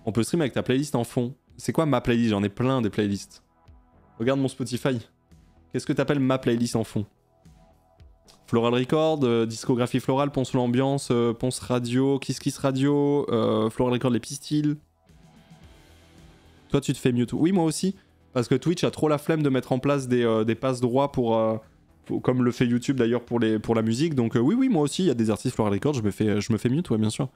On peut stream avec ta playlist en fond. C'est quoi ma playlist? J'en ai plein des playlists. Regarde mon Spotify. Qu'est-ce que t'appelles ma playlist en fond? Floral Record, discographie florale, Ponce l'ambiance, Ponce radio, Kiss Kiss radio, Floral Record les pistils. Toi tu te fais mute. Oui moi aussi. Parce que Twitch a trop la flemme de mettre en place des passes droits pour comme le fait YouTube d'ailleurs pour la musique. Donc oui moi aussi il y a des artistes Floral Record, je me fais mute, ouais bien sûr.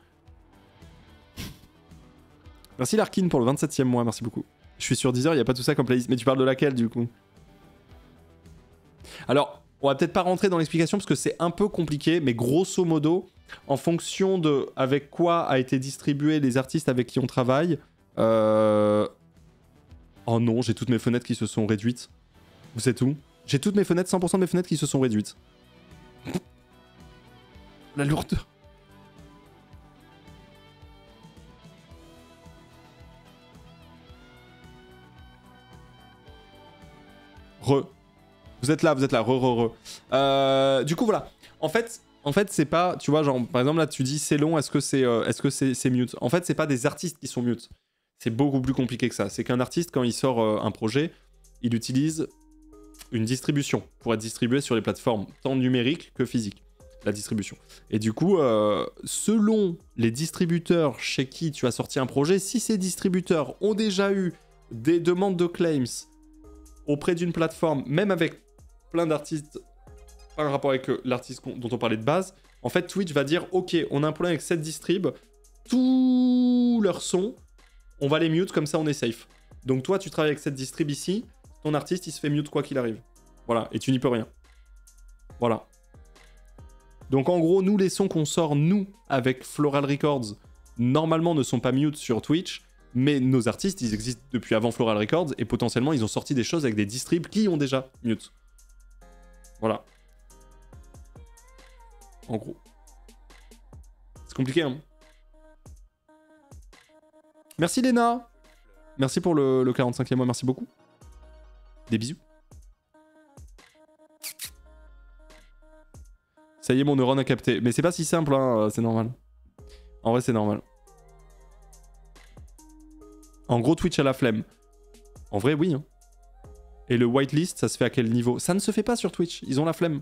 Merci Larkin pour le 27e mois, merci beaucoup. Je suis sur Deezer, il n'y a pas tout ça comme playlist. Mais tu parles de laquelle du coup? Alors, on va peut-être pas rentrer dans l'explication parce que c'est un peu compliqué, mais grosso modo, en fonction de avec quoi a été distribué les artistes avec qui on travaille. Oh non, j'ai toutes mes fenêtres qui se sont réduites. Vous savez tout? J'ai toutes mes fenêtres, 100% de mes fenêtres qui se sont réduites. La lourdeur. Vous êtes là, du coup, voilà. En fait c'est pas, tu vois, genre, par exemple, là, tu dis c'est long, est-ce que c'est mute? En fait, c'est pas des artistes qui sont mute. C'est beaucoup plus compliqué que ça. C'est qu'un artiste, quand il sort un projet, il utilise une distribution pour être distribué sur les plateformes, tant numériques que physiques, la distribution. Et du coup, selon les distributeurs chez qui tu as sorti un projet, si ces distributeurs ont déjà eu des demandes de claims auprès d'une plateforme, même avec plein d'artistes par rapport avec l'artiste dont on parlait de base, en fait Twitch va dire ok, on a un problème avec cette distrib, tous leurs sons, on va les mute, comme ça on est safe. Donc toi tu travailles avec cette distrib ici, ton artiste il se fait mute quoi qu'il arrive. Voilà, et tu n'y peux rien. Voilà. Donc en gros, nous les sons qu'on sort nous avec Floral Records, normalement ne sont pas mute sur Twitch, mais nos artistes ils existent depuis avant Floral Records et potentiellement ils ont sorti des choses avec des distribs qui ont déjà mute. Voilà. En gros. C'est compliqué, hein. Merci Léna. Merci pour le 45e mois, merci beaucoup. Des bisous. Ça y est, mon neurone a capté. Mais c'est pas si simple, hein, c'est normal. En vrai, c'est normal. En gros, Twitch a la flemme. En vrai, oui, hein. Et le whitelist, ça se fait à quel niveau? Ça ne se fait pas sur Twitch, ils ont la flemme.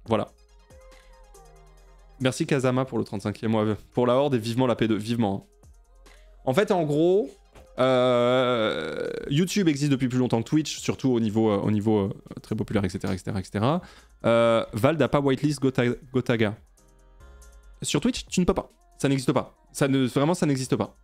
Voilà. Merci Kazama pour le 35e mois. Pour la Horde et vivement la P2, vivement. En fait, en gros, YouTube existe depuis plus longtemps que Twitch, surtout au niveau très populaire, etc. Valve n'a pas whitelist Gotaga. Sur Twitch, tu ne peux pas. Ça n'existe pas. Vraiment, ça n'existe pas.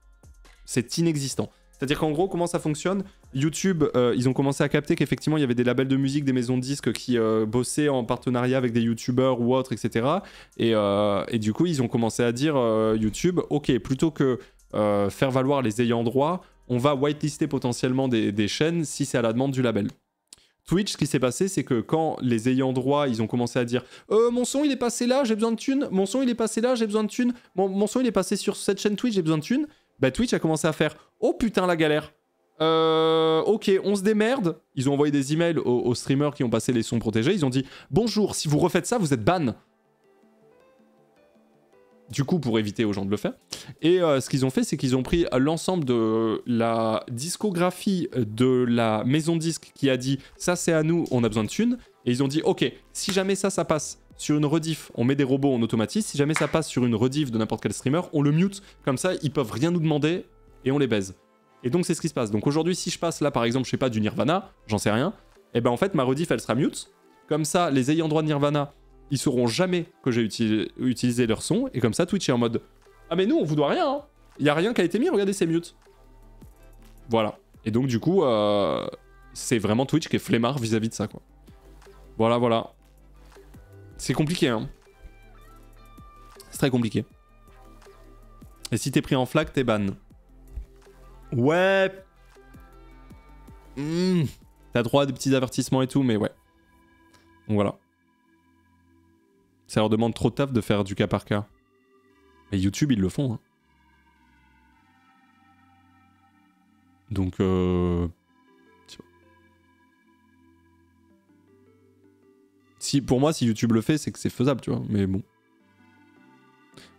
C'est inexistant. C'est-à-dire qu'en gros, comment ça fonctionne? YouTube, ils ont commencé à capter qu'effectivement, il y avait des labels de musique, des maisons de disques qui bossaient en partenariat avec des YouTubeurs ou autres, etc. Et du coup, ils ont commencé à dire, YouTube, ok, plutôt que faire valoir les ayants droit, on va whitelister potentiellement des chaînes si c'est à la demande du label. Twitch, ce qui s'est passé, c'est que quand les ayants droit, ils ont commencé à dire mon son il est passé là, j'ai besoin de thunes, mon son il est passé là, j'ai besoin de thunes, mon son il est passé sur cette chaîne Twitch, j'ai besoin de thunes, bah Twitch a commencé à faire oh putain la galère. Ok, on se démerde. Ils ont envoyé des emails aux streamers qui ont passé les sons protégés, ils ont dit bonjour, si vous refaites ça, vous êtes ban. Du coup, pour éviter aux gens de le faire. Et ce qu'ils ont fait, c'est qu'ils ont pris l'ensemble de la discographie de la maison de disque qui a dit ça c'est à nous, on a besoin de thunes. Et ils ont dit ok, si jamais ça passe sur une rediff, on met des robots, on automatise. Si jamais ça passe sur une rediff de n'importe quel streamer, on le mute. Comme ça, ils peuvent rien nous demander et on les baise. Et donc c'est ce qui se passe. Donc aujourd'hui, si je passe là par exemple, je sais pas, du Nirvana, j'en sais rien, et ben en fait ma rediff elle sera mute. Comme ça, les ayants droit de Nirvana, ils sauront jamais que j'ai utilisé leur son, et comme ça Twitch est en mode ah mais nous on vous doit rien, hein. Y a rien qui a été mis, regardez c'est mute. Voilà. Et donc du coup c'est vraiment Twitch qui est flemmard vis-à-vis de ça quoi. Voilà. C'est compliqué hein. C'est très compliqué. Et si t'es pris en flag, t'es ban. Ouais. T'as droit à des petits avertissements et tout, mais ouais. Donc voilà. Ça leur demande trop de taf de faire du cas par cas. Mais YouTube, ils le font. Hein. Donc, si, pour moi, si YouTube le fait, c'est que c'est faisable, tu vois. Mais bon.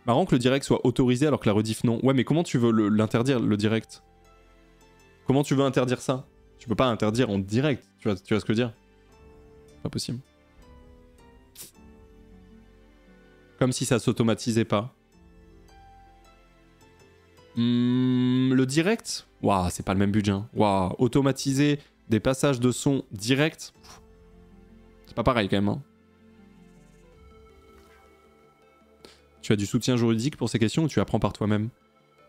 Marrant que le direct soit autorisé alors que la rediff non. Ouais, mais comment tu veux l'interdire, le direct? Comment tu veux interdire ça? Tu peux pas interdire en direct, tu vois ce que je veux dire? Pas possible. Comme si ça s'automatisait pas. Le direct? Waouh, c'est pas le même budget. Hein. Waouh, automatiser des passages de son direct, c'est pas pareil quand même. Hein. Tu as du soutien juridique pour ces questions ou tu apprends par toi-même?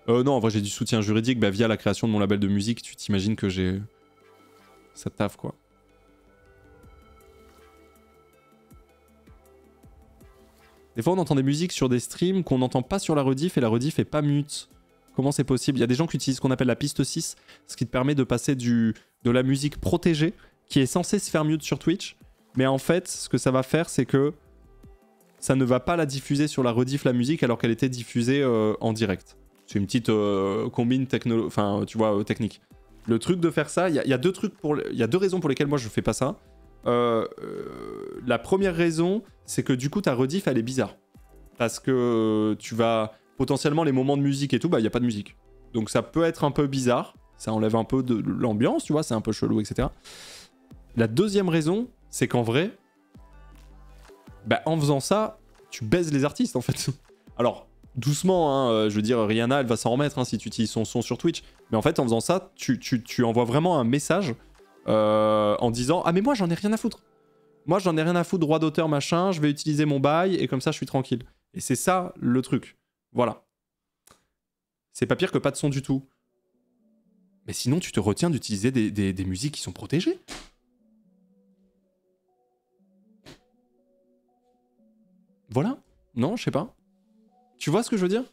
Non, en vrai j'ai du soutien juridique via la création de mon label de musique. Tu t'imagines que j'ai... ça taffe quoi. Des fois on entend des musiques sur des streams qu'on n'entend pas sur la rediff et la rediff est pas mute. Comment c'est possible? Il y a des gens qui utilisent ce qu'on appelle la piste 6, ce qui te permet de passer de la musique protégée, qui est censée se faire mute sur Twitch, mais en fait, ce que ça va faire, c'est que ça ne va pas la diffuser sur la rediff la musique alors qu'elle était diffusée en direct. C'est une petite combine technique. Le truc de faire ça, il y a deux raisons pour lesquelles moi je fais pas ça. La première raison, c'est que du coup ta rediff elle est bizarre. Parce que tu vas... potentiellement les moments de musique et tout, bah il n'y a pas de musique. Donc ça peut être un peu bizarre, ça enlève un peu de l'ambiance, tu vois, c'est un peu chelou, etc. La deuxième raison, c'est qu'en vrai, bah en faisant ça, tu baises les artistes en fait. Alors, doucement, hein, je veux dire, Rihanna, elle va s'en remettre hein, si tu utilises son son sur Twitch. Mais en fait, en faisant ça, tu envoies vraiment un message en disant « Ah mais moi j'en ai rien à foutre. Moi j'en ai rien à foutre, droit d'auteur, machin, je vais utiliser mon bail et comme ça je suis tranquille. » Et c'est ça le truc. Voilà. C'est pas pire que pas de son du tout. Mais sinon, tu te retiens d'utiliser des musiques qui sont protégées. Voilà. Non, je sais pas. Tu vois ce que je veux dire?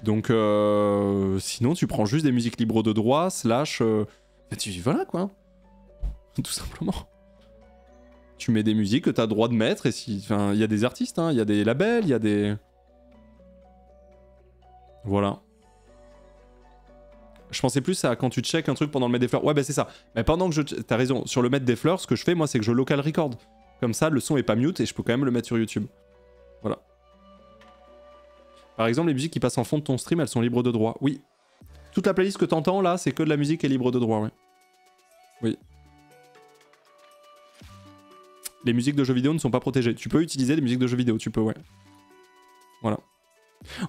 Donc, sinon, tu prends juste des musiques libres de droit, slash... voilà, quoi. Tout simplement. Tu mets des musiques que t'as droit de mettre, et si... Enfin, il y a des artistes, hein, il y a des labels, il y a des... Voilà. Je pensais plus à quand tu check un truc pendant le mettre des fleurs. Ouais, bah c'est ça. Mais pendant que je... T'as raison, sur le mettre des fleurs, ce que je fais, moi, c'est que je local record. Comme ça, le son est pas mute, et je peux quand même le mettre sur YouTube. Voilà. Par exemple, les musiques qui passent en fond de ton stream, elles sont libres de droit. Oui. Toute la playlist que t'entends, là, c'est que de la musique qui est libre de droit, ouais. Oui. Les musiques de jeux vidéo ne sont pas protégées. Tu peux utiliser des musiques de jeux vidéo, tu peux, ouais. Voilà.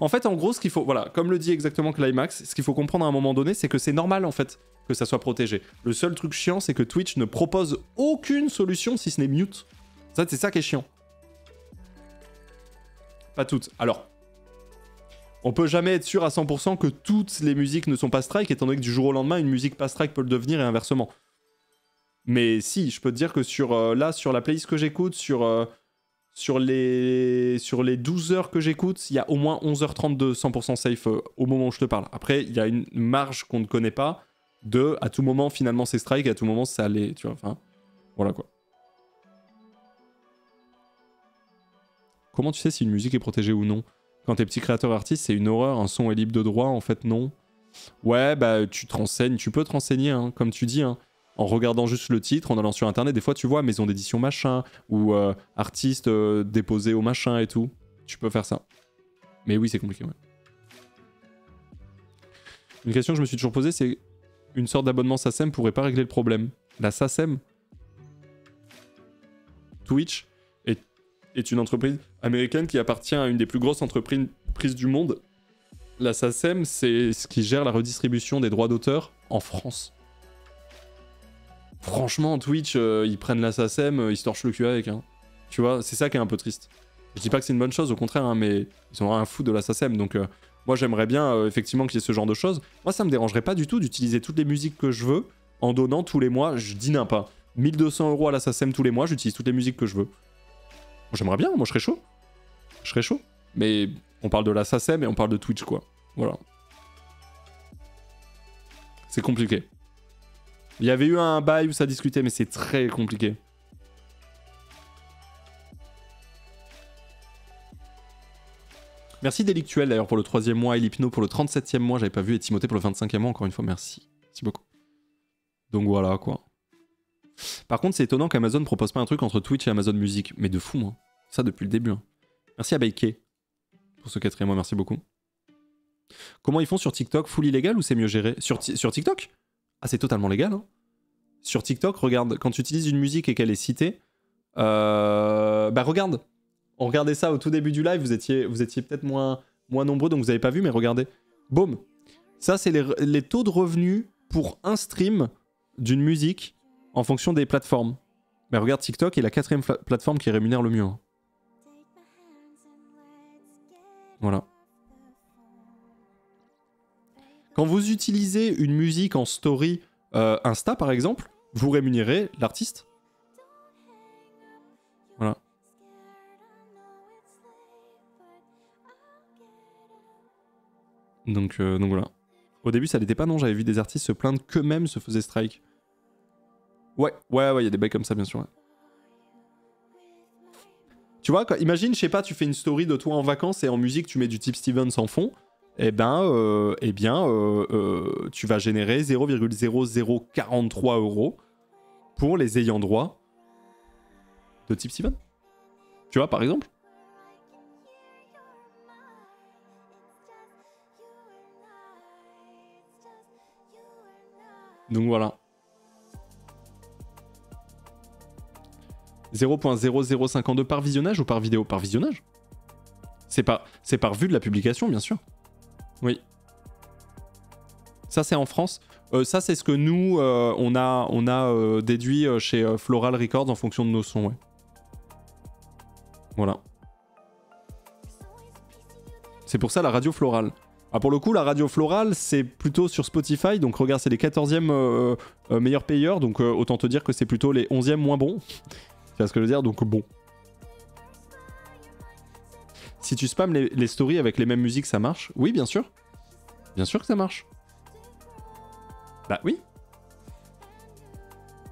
En fait, en gros, ce qu'il faut... Voilà, comme le dit exactement Climax, ce qu'il faut comprendre à un moment donné, c'est que c'est normal, en fait, que ça soit protégé. Le seul truc chiant, c'est que Twitch ne propose aucune solution si ce n'est mute. Ça, c'est ça qui est chiant. Pas toutes. Alors, on peut jamais être sûr à 100% que toutes les musiques ne sont pas strike, étant donné que du jour au lendemain, une musique pas strike peut le devenir et inversement. Mais si, je peux te dire que sur la playlist que j'écoute, sur les 12 heures que j'écoute, il y a au moins 11h30 de 100% safe au moment où je te parle. Après, il y a une marge qu'on ne connaît pas de à tout moment, finalement, c'est strike, et à tout moment, ça allait, tu vois. Enfin, voilà quoi. Comment tu sais si une musique est protégée ou non? Quand t'es petit créateur artiste, c'est une horreur, un son est libre de droit, en fait, non. Ouais, bah, tu te renseignes, tu peux te renseigner, hein, comme tu dis, hein. En regardant juste le titre, en allant sur internet, des fois tu vois maison d'édition machin, ou artiste déposé au machin et tout. Tu peux faire ça. Mais oui, c'est compliqué, ouais. Une question que je me suis toujours posée, c'est une sorte d'abonnement SACEM pourrait pas régler le problème. La SACEM, Twitch, est une entreprise américaine qui appartient à une des plus grosses entreprises du monde. La SACEM, c'est ce qui gère la redistribution des droits d'auteur en France. Franchement, Twitch, ils prennent la SACEM, ils se torchent le cul avec. Hein. Tu vois, c'est ça qui est un peu triste. Je dis pas que c'est une bonne chose, au contraire, hein, mais ils ont rien à foutre de la SACEM. Donc, moi, j'aimerais bien, effectivement, qu'il y ait ce genre de choses. Moi, ça me dérangerait pas du tout d'utiliser toutes les musiques que je veux en donnant tous les mois, je dis n'importe pas, 1200 € à la SACEM tous les mois, j'utilise toutes les musiques que je veux. J'aimerais bien, moi, je serais chaud. Je serais chaud. Mais on parle de la SACEM et on parle de Twitch, quoi. Voilà. C'est compliqué. Il y avait eu un bail où ça discutait, mais c'est très compliqué. Merci Délictuel d'ailleurs pour le 3e mois et l'Hypno pour le 37e mois. J'avais pas vu et Timothée pour le 25e mois. Encore une fois, merci. Merci beaucoup. Donc voilà quoi. Par contre, c'est étonnant qu'Amazon propose pas un truc entre Twitch et Amazon Music. Mais de fou, hein. Ça depuis le début. Hein. Merci à Baike pour ce 4e mois, merci beaucoup. Comment ils font sur TikTok? Full illégal ou c'est mieux géré? Sur TikTok? Ah, c'est totalement légal. Hein. Sur TikTok, regarde, quand tu utilises une musique et qu'elle est citée, bah regarde. On regardait ça au tout début du live, vous étiez peut-être moins nombreux, donc vous n'avez pas vu, mais regardez. Boum. Ça, c'est les taux de revenus pour un stream d'une musique en fonction des plateformes. Mais regarde, TikTok est la 4e plateforme qui rémunère le mieux. Hein. Voilà. Quand vous utilisez une musique en story Insta, par exemple, vous rémunérez l'artiste. Voilà. Donc voilà. Au début, ça l'était pas, non? J'avais vu des artistes se plaindre qu'eux-mêmes se faisaient strike. Ouais, il y a des bails comme ça, bien sûr. Ouais. Tu vois, imagine, je sais pas, tu fais une story de toi en vacances et en musique, tu mets du type Stevens en fond. Tu vas générer 0,0043 € pour les ayants droit de type Steven. Tu vois, par exemple. Donc voilà. 0,0052 par visionnage ou par vidéo? Par visionnage. C'est par vue de la publication, bien sûr. Oui. Ça, c'est en France. Ça, c'est ce que nous, on a déduit chez Floral Records en fonction de nos sons, ouais. Voilà. C'est pour ça la radio Floral. Ah, pour le coup, la radio Floral, c'est plutôt sur Spotify. Donc, regarde, c'est les 14e meilleurs payeurs. Donc, autant te dire que c'est plutôt les 11e moins bons. Tu vois ce que je veux dire? Donc, bon. Si tu spams les stories avec les mêmes musiques, ça marche? Oui, bien sûr. Bien sûr que ça marche. Bah oui.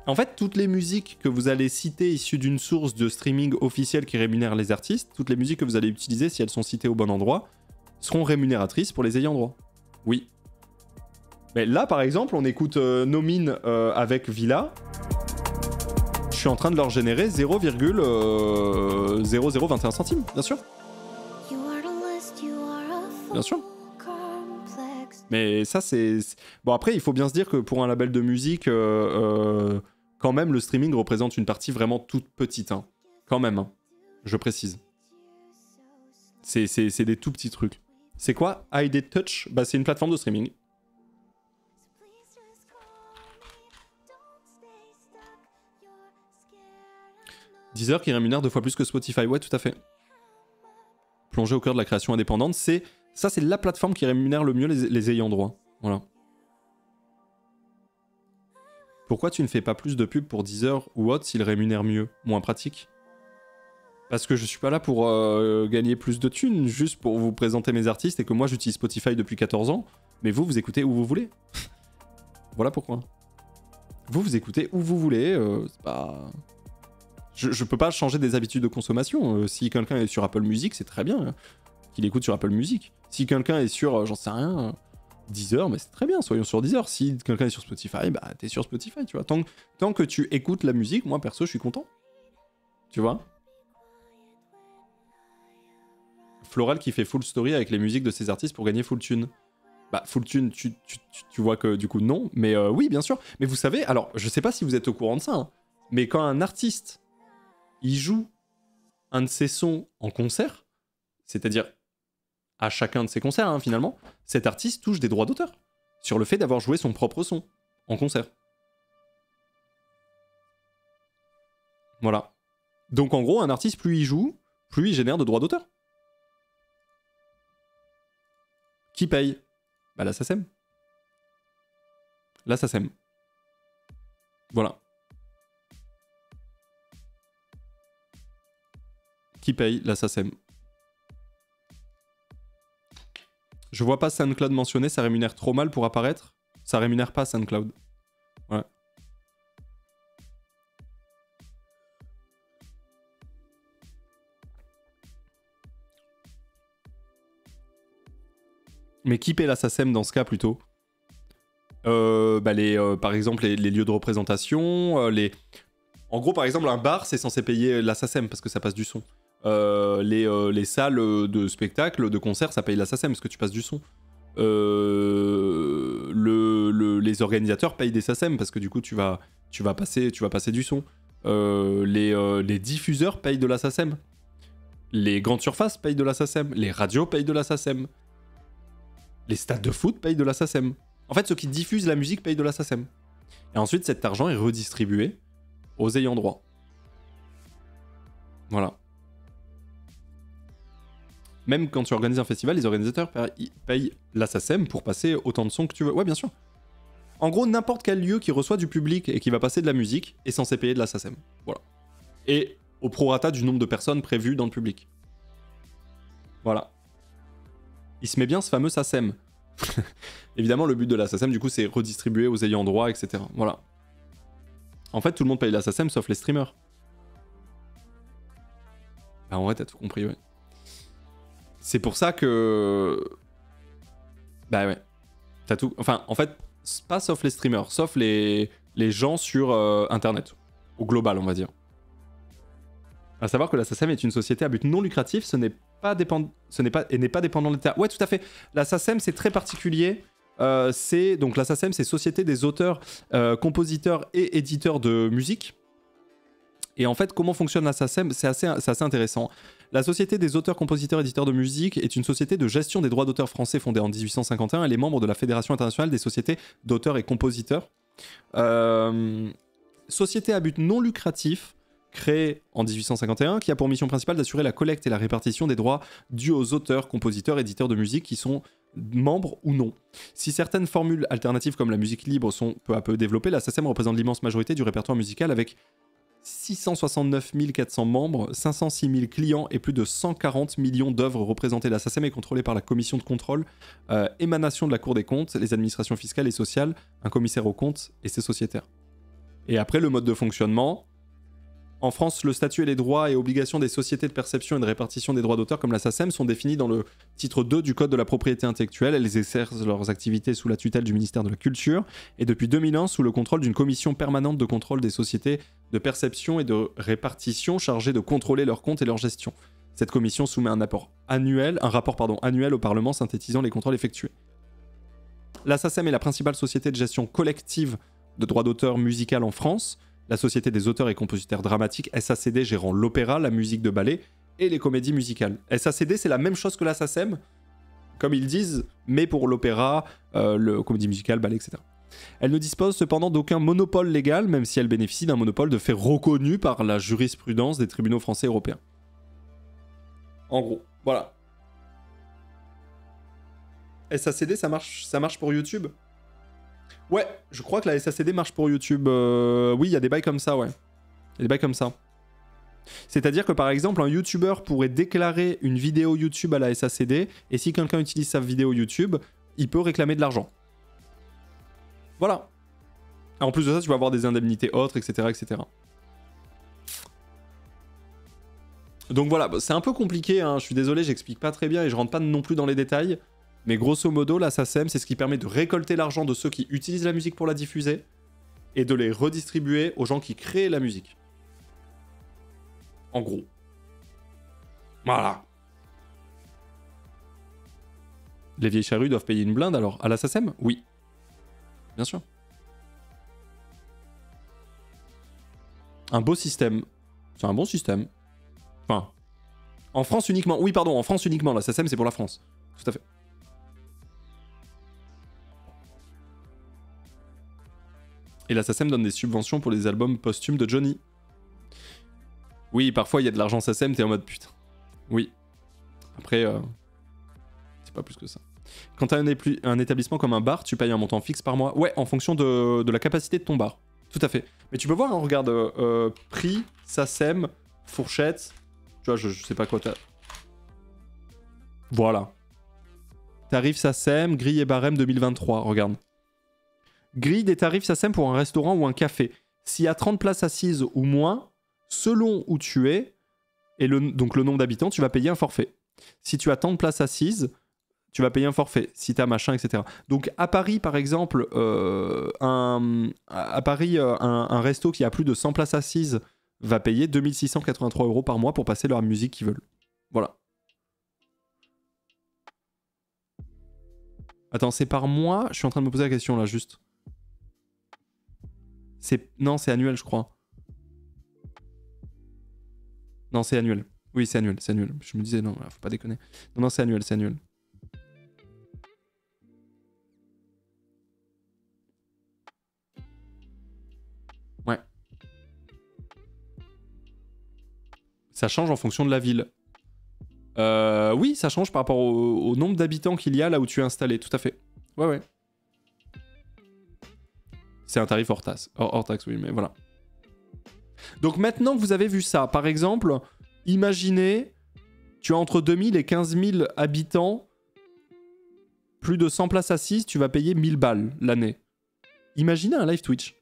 En fait, toutes les musiques que vous allez citer issues d'une source de streaming officielle qui rémunère les artistes, toutes les musiques que vous allez utiliser, si elles sont citées au bon endroit, seront rémunératrices pour les ayants droit. Oui. Mais là, par exemple, on écoute Nomine avec Villa. Je suis en train de leur générer 0,0021 centimes, bien sûr. Bien sûr. Mais ça, c'est... Bon, après, il faut bien se dire que pour un label de musique, quand même, le streaming représente une partie vraiment toute petite. Hein. Quand même, hein. Je précise. C'est des tout petits trucs. C'est quoi ID Touch? Bah, c'est une plateforme de streaming. Deezer qui rémunère 2 fois plus que Spotify. Ouais, tout à fait. Plonger au cœur de la création indépendante, c'est... Ça, c'est la plateforme qui rémunère le mieux les ayants droit. Voilà. Pourquoi tu ne fais pas plus de pubs pour Deezer ou autre s'ils rémunèrent mieux? Moins pratique? Parce que je suis pas là pour gagner plus de thunes, juste pour vous présenter mes artistes et que moi j'utilise Spotify depuis 14 ans, mais vous écoutez où vous voulez. Voilà pourquoi. Vous écoutez où vous voulez, c'est pas... Je peux pas changer des habitudes de consommation. Si quelqu'un est sur Apple Music, c'est très bien qu'il écoute sur Apple Music. Si quelqu'un est sur, j'en sais rien, Deezer, mais c'est très bien, soyons sur Deezer. Si quelqu'un est sur Spotify, bah t'es sur Spotify, tu vois. Tant que tu écoutes la musique, moi perso, je suis content. Tu vois. Floral qui fait full story avec les musiques de ses artistes pour gagner full tune. Bah, full tune, tu vois que du coup, non. Mais oui, bien sûr. Mais vous savez, alors, je sais pas si vous êtes au courant de ça, hein, mais quand un artiste, il joue un de ses sons en concert, c'est-à-dire à chacun de ses concerts, hein, finalement, cet artiste touche des droits d'auteur sur le fait d'avoir joué son propre son en concert. Voilà. Donc, en gros, un artiste, plus il joue, plus il génère de droits d'auteur. Qui paye? Bah la SACEM. La SACEM. Voilà. Qui paye? La SACEM. Je vois pas SoundCloud mentionné, ça rémunère trop mal pour apparaître. Ça rémunère pas SoundCloud. Ouais. Mais qui paie la SACEM dans ce cas plutôt? Par exemple, les lieux de représentation, En gros, par exemple, un bar, c'est censé payer la SACEM parce que ça passe du son. Les salles de spectacle, de concert, ça paye la SACEM parce que tu passes du son. Les organisateurs payent des SACEM parce que du coup tu vas passer du son. Les diffuseurs payent de la SACEM. Les grandes surfaces payent de la SACEM. Les radios payent de la SACEM. Les stades de foot payent de la SACEM. En fait, ceux qui diffusent la musique payent de la SACEM. Et ensuite, cet argent est redistribué aux ayants droit. Voilà. Même quand tu organises un festival, les organisateurs payent la SACEM pour passer autant de sons que tu veux. Ouais, bien sûr. En gros, n'importe quel lieu qui reçoit du public et qui va passer de la musique est censé payer de la SACEM. Voilà. Et au prorata du nombre de personnes prévues dans le public. Voilà. Il se met bien ce fameux SACEM. Évidemment, le but de la SACEM, du coup, c'est redistribuer aux ayants droit, etc. Voilà. En fait, tout le monde paye la SACEM sauf les streamers. Bah, en vrai, t'as tout compris, ouais. C'est pour ça que... Bah ouais. T'as tout... Enfin, en fait, pas sauf les streamers, sauf les gens sur Internet. Au global, on va dire. À savoir que la SACEM est une société à but non lucratif, ce n'est pas dépendant de l'État. Ouais, tout à fait. La SACEM, c'est très particulier. Donc la SACEM, c'est Société des auteurs, compositeurs et éditeurs de musique. Et en fait, comment fonctionne la SACEM? C'est assez intéressant. La Société des auteurs, compositeurs, éditeurs de musique est une société de gestion des droits d'auteur français fondée en 1851. Elle est membre de la Fédération internationale des sociétés d'auteurs et compositeurs. Société à but non lucratif, créée en 1851, qui a pour mission principale d'assurer la collecte et la répartition des droits dus aux auteurs, compositeurs, éditeurs de musique qui sont membres ou non. Si certaines formules alternatives comme la musique libre sont peu à peu développées, la SACEM représente l'immense majorité du répertoire musical avec 669 400 membres, 506 000 clients et plus de 140 millions d'œuvres représentées. La SACEM est contrôlée par la commission de contrôle, émanation de la Cour des comptes, les administrations fiscales et sociales, un commissaire aux comptes et ses sociétaires. Et après, le mode de fonctionnement. En France, le statut et les droits et obligations des sociétés de perception et de répartition des droits d'auteur comme la SACEM sont définis dans le titre 2 du Code de la propriété intellectuelle. Elles exercent leurs activités sous la tutelle du ministère de la Culture et depuis 2001 sous le contrôle d'une commission permanente de contrôle des sociétés de perception et de répartition chargée de contrôler leurs comptes et leur gestion. Cette commission soumet un rapport annuel au Parlement synthétisant les contrôles effectués. La SACEM est la principale société de gestion collective de droits d'auteur musical en France. La Société des auteurs et compositeurs dramatiques, SACD, gérant l'opéra, la musique de ballet et les comédies musicales. SACD, c'est la même chose que la SACEM, comme ils disent, mais pour l'opéra, le comédie musicale, ballet, etc. Elle ne dispose cependant d'aucun monopole légal, même si elle bénéficie d'un monopole de fait reconnu par la jurisprudence des tribunaux français et européens. En gros, voilà. SACD, ça marche pour YouTube ? Ouais, je crois que la SACD marche pour YouTube. Oui, il y a des bails comme ça, ouais. Il y a des bails comme ça. C'est-à-dire que par exemple, un YouTuber pourrait déclarer une vidéo YouTube à la SACD, et si quelqu'un utilise sa vidéo YouTube, il peut réclamer de l'argent. Voilà. En plus de ça, tu vas avoir des indemnités autres, etc., etc. Donc voilà, c'est un peu compliqué, hein. Je suis désolé, j'explique pas très bien et je rentre pas non plus dans les détails. Mais grosso modo, la SACEM, c'est ce qui permet de récolter l'argent de ceux qui utilisent la musique pour la diffuser et de les redistribuer aux gens qui créent la musique. En gros. Voilà. Les vieilles charrues doivent payer une blinde alors à la SACEM ? Oui. Bien sûr. Un beau système. C'est un bon système. Enfin. En France uniquement. Oui, pardon, en France uniquement. La SACEM, c'est pour la France. Tout à fait. Et la SACEM donne des subventions pour les albums posthumes de Johnny. Oui, parfois il y a de l'argent SACEM, t'es en mode putain. Oui. Après, c'est pas plus que ça. Quand t'as un établissement comme un bar, tu payes un montant fixe par mois. Ouais, en fonction de la capacité de ton bar. Tout à fait. Mais tu peux voir, hein, regarde, prix, SACEM, fourchette. Tu vois, je sais pas quoi t'as. Voilà. Tarif SACEM, grille et barème 2023, regarde. Grille des tarifs SACEM pour un restaurant ou un café. S'il y a 30 places assises ou moins, selon où tu es, et donc le nombre d'habitants, tu vas payer un forfait. Si tu as tant de places assises, tu vas payer un forfait. Si tu as machin, etc. Donc à Paris, par exemple, un resto qui a plus de 100 places assises va payer 2683 € par mois pour passer leur musique qu'ils veulent. Voilà. Attends, c'est par mois? Je suis en train de me poser la question là, juste. Non, c'est annuel, je crois. Non, c'est annuel. Oui, c'est annuel, c'est annuel. Je me disais, non, faut pas déconner. Non, non, c'est annuel, c'est annuel. Ouais. Ça change en fonction de la ville. Oui, ça change par rapport au nombre d'habitants qu'il y a là où tu es installé, tout à fait. Ouais, ouais. C'est un tarif hors taxe, oui, mais voilà. Donc maintenant que vous avez vu ça, par exemple, imaginez, tu as entre 2000 et 15 000 habitants, plus de 100 places assises, tu vas payer 1000 balles l'année. Imaginez un live Twitch.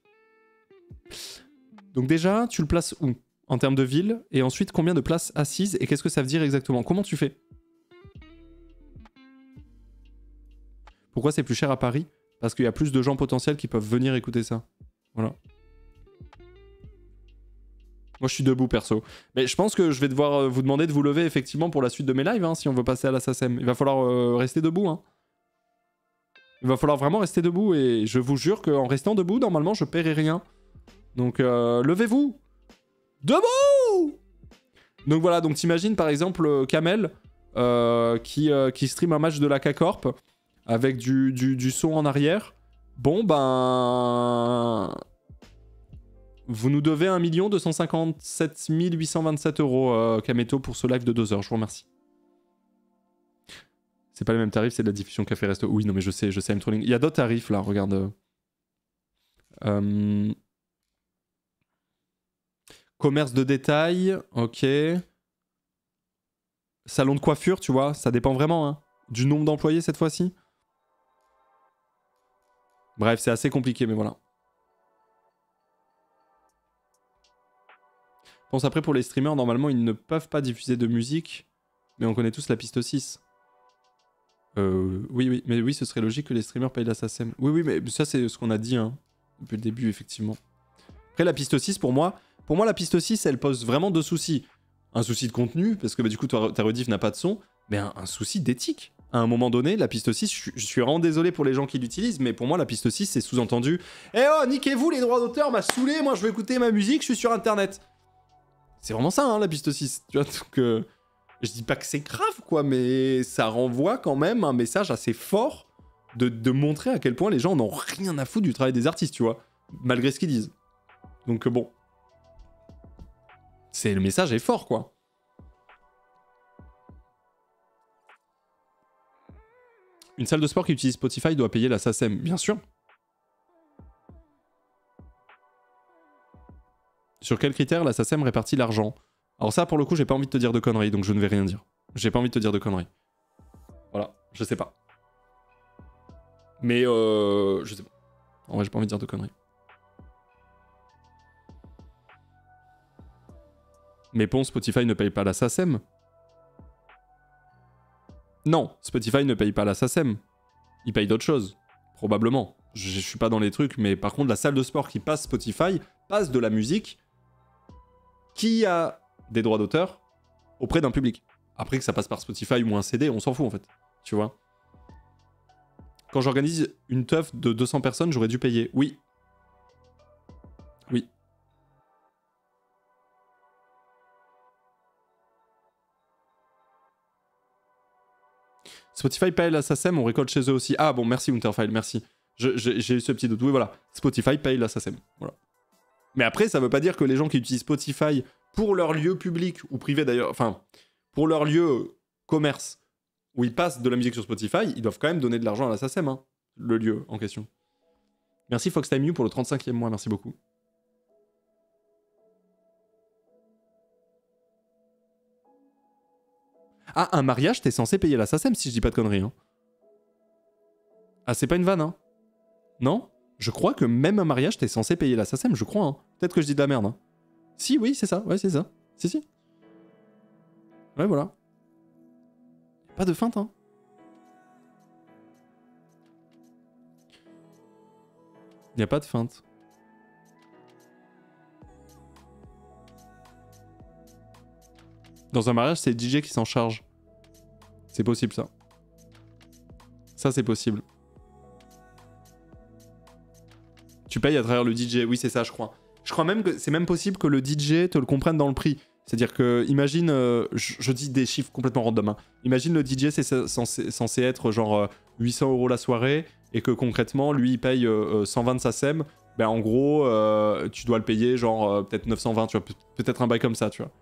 Donc déjà, tu le places où en termes de ville? Et ensuite, combien de places assises? Et qu'est-ce que ça veut dire exactement? Comment tu fais? Pourquoi c'est plus cher à Paris? Parce qu'il y a plus de gens potentiels qui peuvent venir écouter ça. Voilà. Moi, je suis debout, perso. Mais je pense que je vais devoir vous demander de vous lever, effectivement, pour la suite de mes lives, hein, si on veut passer à la SACEM. Il va falloir rester debout, hein. Il va falloir vraiment rester debout, et je vous jure qu'en restant debout, normalement, je paierai rien. Donc, levez-vous! Debout! Donc voilà, donc t'imagines, par exemple, Kamel, qui stream un match de la K-Corp, avec du son en arrière. Bon, ben... Vous nous devez 1 257 827 €, Kameto, pour ce live de 2 heures. Je vous remercie. C'est pas les mêmes tarifs, c'est de la diffusion café resto. Oui, non, mais je sais, I'm trolling. Il y a d'autres tarifs, là, regarde. Commerce de détail, ok. Salon de coiffure, tu vois, ça dépend vraiment, hein. Du nombre d'employés, cette fois-ci. Bref, c'est assez compliqué, mais voilà. Pense après, pour les streamers, normalement, ils ne peuvent pas diffuser de musique, mais on connaît tous la piste 6. Oui, mais oui, ce serait logique que les streamers payent la SACEM. Oui, mais ça, c'est ce qu'on a dit, hein, depuis le début, effectivement. Après, la piste 6, pour moi, la piste 6, elle pose vraiment deux soucis. Un souci de contenu, parce que bah, du coup, ta rediff n'a pas de son, mais un souci d'éthique. À un moment donné, la piste 6, je suis vraiment désolé pour les gens qui l'utilisent, mais pour moi, la piste 6, c'est sous-entendu « Eh oh, niquez-vous, les droits d'auteur, m'a saoulé, moi je veux écouter ma musique, je suis sur Internet !» C'est vraiment ça, hein, la piste 6. Tu vois, donc, je dis pas que c'est grave, quoi, mais ça renvoie quand même un message assez fort de montrer à quel point les gens n'ont rien à foutre du travail des artistes, tu vois, malgré ce qu'ils disent. Donc bon. Le message est fort, quoi. Une salle de sport qui utilise Spotify doit payer la SACEM, bien sûr. Sur quels critères la SACEM répartit l'argent? Alors ça, pour le coup, j'ai pas envie de te dire de conneries, donc je ne vais rien dire. J'ai pas envie de te dire de conneries. Voilà, je sais pas. Mais je sais pas. En vrai, j'ai pas envie de dire de conneries. Mais bon, Spotify ne paye pas la SACEM. Non, Spotify ne paye pas la SACEM. Il paye d'autres choses. Probablement. Je suis pas dans les trucs, mais par contre, la salle de sport qui passe Spotify passe de la musique qui a des droits d'auteur auprès d'un public. Après que ça passe par Spotify ou un CD, on s'en fout en fait. Tu vois. Quand j'organise une teuf de 200 personnes, j'aurais dû payer. Oui. Oui. Spotify paye la SACEM, on récolte chez eux aussi. Ah bon, merci Winterfile, merci. J'ai eu ce petit doute. Oui, voilà. Spotify paye la SACEM. Voilà. Mais après, ça veut pas dire que les gens qui utilisent Spotify pour leur lieu public ou privé d'ailleurs, enfin, pour leur lieu commerce où ils passent de la musique sur Spotify, ils doivent quand même donner de l'argent à la SACEM, hein, le lieu en question. Merci FoxTime You pour le 35e mois, merci beaucoup. Ah, un mariage, t'es censé payer la SACEM si je dis pas de conneries. Hein. Ah, c'est pas une vanne, hein? Non? Je crois que même un mariage, t'es censé payer la SACEM, je crois. Hein. Peut-être que je dis de la merde. Hein. Si, oui, c'est ça. Ouais, c'est ça. Si. Ouais, voilà. Pas de feinte, hein. Y a pas de feinte. Dans un mariage, c'est le DJ qui s'en charge. C'est possible, ça. Ça, c'est possible. Tu payes à travers le DJ. Oui, c'est ça, je crois. Je crois même que c'est même possible que le DJ te le comprenne dans le prix. C'est-à-dire que, imagine, je dis des chiffres complètement random. Hein. Imagine le DJ, c'est censé être genre 800 € la soirée, et que concrètement, lui, il paye 120 SACEM. Ben, en gros, tu dois le payer genre peut-être 920, tu vois, peut-être un bail comme ça, tu vois.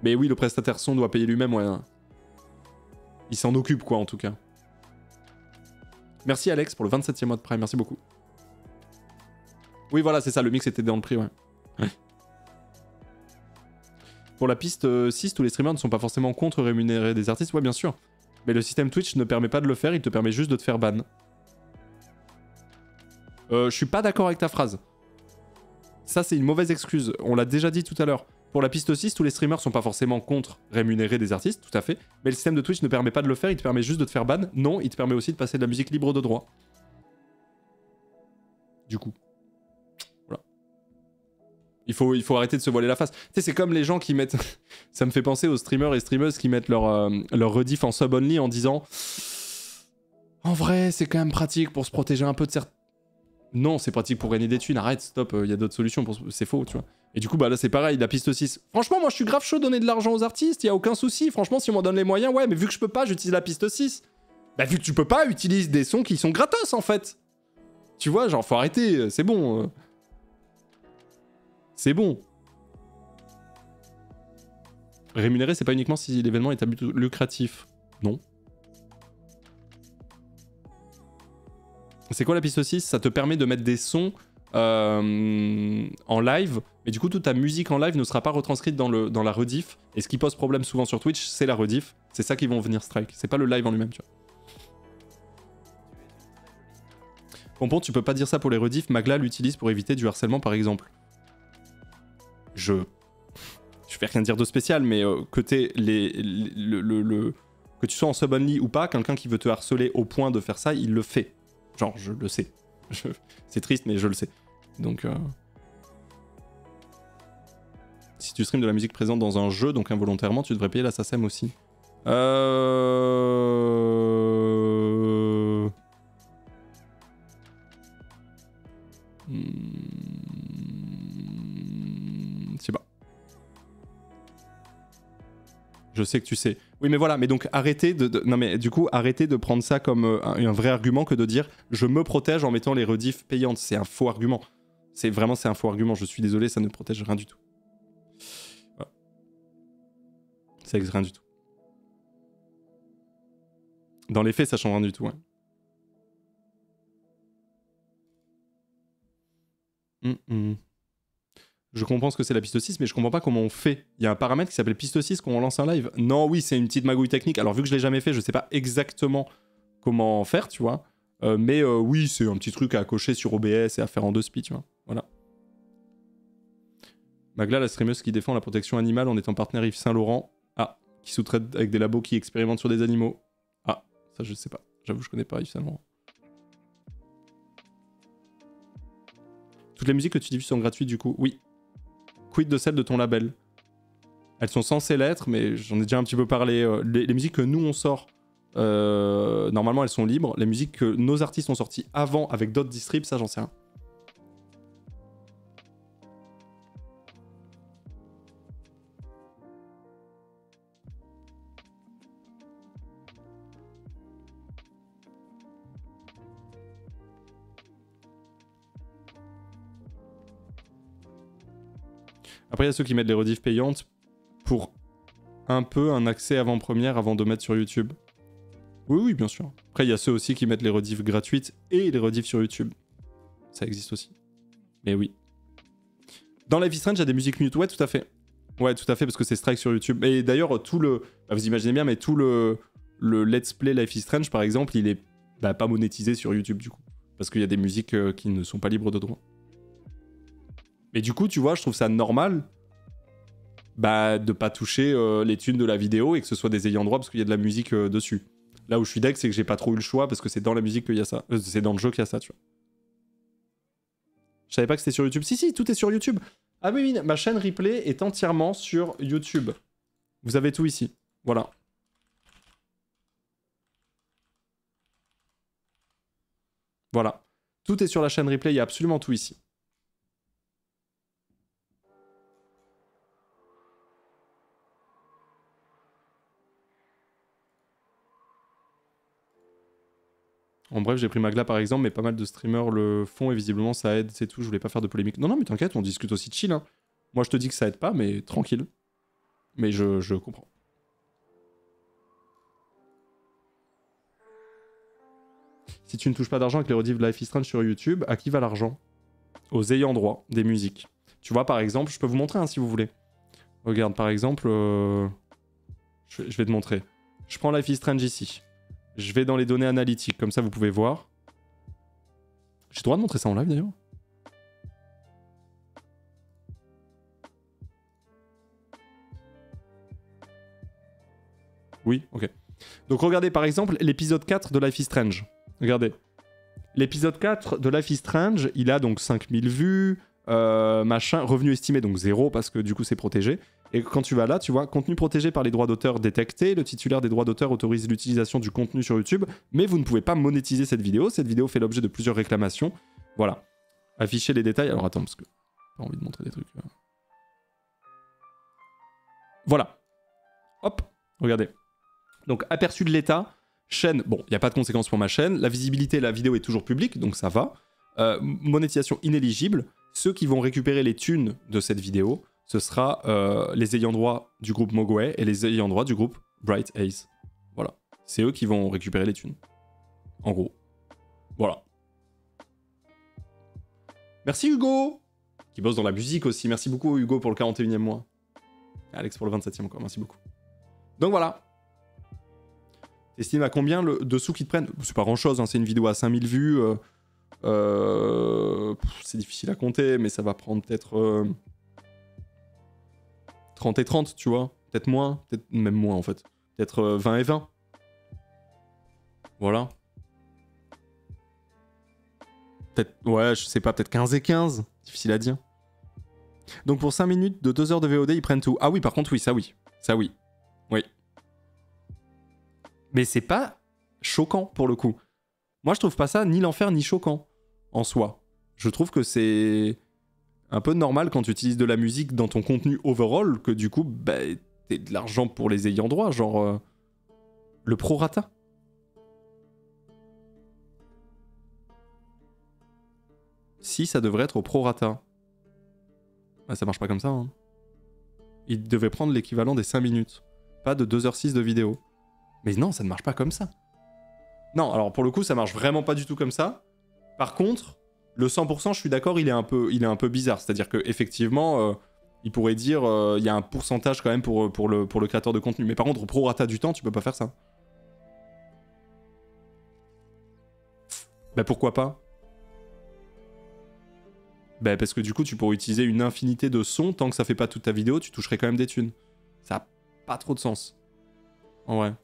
Mais oui, le prestataire son doit payer lui-même, ouais. Il s'en occupe, quoi, en tout cas. Merci Alex pour le 27e mois de Prime, merci beaucoup. Oui, voilà, c'est ça, le mix était dans le prix, ouais. Pour la piste 6, tous les streamers ne sont pas forcément contre rémunérer des artistes, ouais, bien sûr. Mais le système Twitch ne permet pas de le faire, il te permet juste de te faire ban. Je suis pas d'accord avec ta phrase. Ça, c'est une mauvaise excuse. On l'a déjà dit tout à l'heure. Pour la piste 6, tous les streamers sont pas forcément contre rémunérer des artistes, tout à fait. Mais le système de Twitch ne permet pas de le faire, il te permet juste de te faire ban. Non, il te permet aussi de passer de la musique libre de droit. Du coup. Voilà. Il faut arrêter de se voiler la face. Tu sais, c'est comme les gens qui mettent... Ça me fait penser aux streamers et streameuses qui mettent leur rediff en sub-only en disant... En vrai, c'est quand même pratique pour se protéger un peu de certains... Non, c'est pratique pour gagner des thunes, arrête, stop, il y a d'autres solutions, c'est faux, tu vois. Et du coup, bah là, c'est pareil, la piste 6. Franchement, moi, je suis grave chaud de donner de l'argent aux artistes, il y a aucun souci. Franchement, si on m'en donne les moyens, ouais, mais vu que je peux pas, j'utilise la piste 6. Bah, vu que tu peux pas, utilise des sons qui sont gratos, en fait. Tu vois, genre, faut arrêter, c'est bon. C'est bon. Rémunérer, c'est pas uniquement si l'événement est à but lucratif. Non. C'est quoi la piste 6? Ça te permet de mettre des sons en live, mais du coup toute ta musique en live ne sera pas retranscrite dans la rediff, et ce qui pose problème souvent sur Twitch, c'est la rediff, c'est ça qui vont venir strike, c'est pas le live en lui-même, tu vois. Pompon, tu peux pas dire ça pour les rediffs, Magla l'utilise pour éviter du harcèlement par exemple. Je vais rien dire de spécial, mais que t'aies que tu sois en sub-only ou pas, quelqu'un qui veut te harceler au point de faire ça, il le fait. Genre, je le sais. C'est triste, mais je le sais. Donc, si tu streams de la musique présente dans un jeu, donc involontairement, tu devrais payer la SACEM aussi. Je sais pas. Je sais que tu sais. Oui, mais voilà, mais donc arrêtez non, mais du coup, arrêtez de prendre ça comme un vrai argument que de dire je me protège en mettant les rediffs payantes. C'est un faux argument. C'est un faux argument. Je suis désolé, ça ne protège rien du tout. Voilà. Ça n'existe rien du tout. Dans les faits, ça change rien du tout. Ouais. Je comprends ce que c'est la piste 6, mais je comprends pas comment on fait. Il y a un paramètre qui s'appelle piste 6 quand on lance un live. Non, oui, c'est une petite magouille technique. Alors, vu que je l'ai jamais fait, je sais pas exactement comment faire, tu vois. Mais oui, c'est un petit truc à cocher sur OBS et à faire en 2 spi, tu vois. Voilà. Magla, la streameuse qui défend la protection animale en étant partenaire Yves Saint-Laurent. Ah, qui sous-traite avec des labos qui expérimentent sur des animaux. Ah, ça je sais pas. J'avoue, je connais pas Yves Saint-Laurent. Toutes les musiques que tu diffuses sont gratuites du coup? Oui. Quid de celles de ton label? Elles sont censées l'être, mais j'en ai déjà un petit peu parlé. Les musiques que nous on sort, normalement elles sont libres. Les musiques que nos artistes ont sorties avant avec d'autres distribs, ça j'en sais rien. Après, il y a ceux qui mettent les rediffs payantes pour un peu un accès avant-première avant de mettre sur YouTube. Oui, oui, bien sûr. Après, il y a ceux aussi qui mettent les rediffs gratuites et les rediffs sur YouTube. Ça existe aussi. Mais oui. Dans Life is Strange, il y a des musiques mute. Ouais, tout à fait. Ouais, tout à fait, parce que c'est strike sur YouTube. Et d'ailleurs, tout le... Bah, vous imaginez bien, mais tout le Let's Play Life is Strange, par exemple, il est pas monétisé sur YouTube, du coup. Parce qu'il y a des musiques qui ne sont pas libres de droit. Mais du coup, tu vois, je trouve ça normal de pas toucher les thunes de la vidéo et que ce soit des ayants droit parce qu'il y a de la musique dessus. Là où je suis deck, c'est que j'ai pas trop eu le choix parce que c'est dans la musique qu'il y a ça. C'est dans le jeu qu'il y a ça, tu vois. Je savais pas que c'était sur YouTube. Si, tout est sur YouTube. Ah oui, ma chaîne replay est entièrement sur YouTube. Vous avez tout ici. Voilà. Voilà. Tout est sur la chaîne replay, il y a absolument tout ici. En bref, j'ai pris Magla par exemple, mais pas mal de streamers le font et visiblement ça aide, c'est tout. Je voulais pas faire de polémique. Non, non, mais t'inquiète, on discute aussi de chill. Hein. Moi, je te dis que ça aide pas, mais tranquille. Mais je comprends. Si tu ne touches pas d'argent avec les rediffs de Life is Strange sur YouTube, à qui va l'argent? Aux ayants droit des musiques. Tu vois, par exemple, je peux vous montrer hein, si vous voulez. Regarde, par exemple, je vais te montrer. Je prends Life is Strange ici. Je vais dans les données analytiques, comme ça vous pouvez voir. J'ai le droit de montrer ça en live d'ailleurs? Oui, ok. Donc regardez par exemple l'épisode 4 de Life is Strange. Regardez. L'épisode 4 de Life is Strange, il a donc 5000 vues, machin, revenu estimé donc 0 parce que du coup c'est protégé. Et quand tu vas là, tu vois, contenu protégé par les droits d'auteur détectés, le titulaire des droits d'auteur autorise l'utilisation du contenu sur YouTube, mais vous ne pouvez pas monétiser cette vidéo fait l'objet de plusieurs réclamations. Voilà. Afficher les détails, alors attends, parce que j'ai pas envie de montrer des trucs. Voilà. Hop, regardez. Donc aperçu de l'état, chaîne, bon, il n'y a pas de conséquences pour ma chaîne, la visibilité, la vidéo est toujours publique, donc ça va. Monétisation inéligible, ceux qui vont récupérer les thunes de cette vidéo, ce sera les ayants droit du groupe Mogwai et les ayants droit du groupe Bright Ace. Voilà. C'est eux qui vont récupérer les thunes. En gros. Voilà. Merci Hugo, qui bosse dans la musique aussi. Merci beaucoup Hugo pour le 41e mois. Alex pour le 27e encore, merci beaucoup. Donc voilà. T'estimes à combien de sous qu'ils te prennent? C'est pas grand chose, hein, c'est une vidéo à 5000 vues. C'est difficile à compter, mais ça va prendre peut-être 30 et 30, tu vois. Peut-être moins, peut-être même moins en fait. Peut-être 20 et 20. Voilà. Peut-être, ouais, je sais pas, peut-être 15 et 15. Difficile à dire. Donc pour 5 minutes de 2 heures de VOD, ils prennent tout. Ah oui, par contre, oui, ça oui. Ça oui. Oui. Mais c'est pas choquant pour le coup. Moi, je trouve pas ça ni l'enfer ni choquant en soi. Je trouve que c'est un peu normal quand tu utilises de la musique dans ton contenu overall que du coup, bah, t'aies de l'argent pour les ayants droit, genre le prorata. Si, ça devrait être au prorata. Ah, ça marche pas comme ça, hein. Il devait prendre l'équivalent des 5 minutes, pas de 2h06 de vidéo. Mais non, ça ne marche pas comme ça. Non, alors pour le coup, ça marche vraiment pas du tout comme ça. Par contre, le 100%, je suis d'accord, il est un peu bizarre. C'est-à-dire qu'effectivement, il pourrait dire il y a un pourcentage quand même pour le créateur de contenu. Mais par contre, au prorata du temps, tu peux pas faire ça. Bah pourquoi pas? Bah parce que du coup, tu pourrais utiliser une infinité de sons, tant que ça fait pas toute ta vidéo, tu toucherais quand même des thunes. Ça a pas trop de sens. En vrai.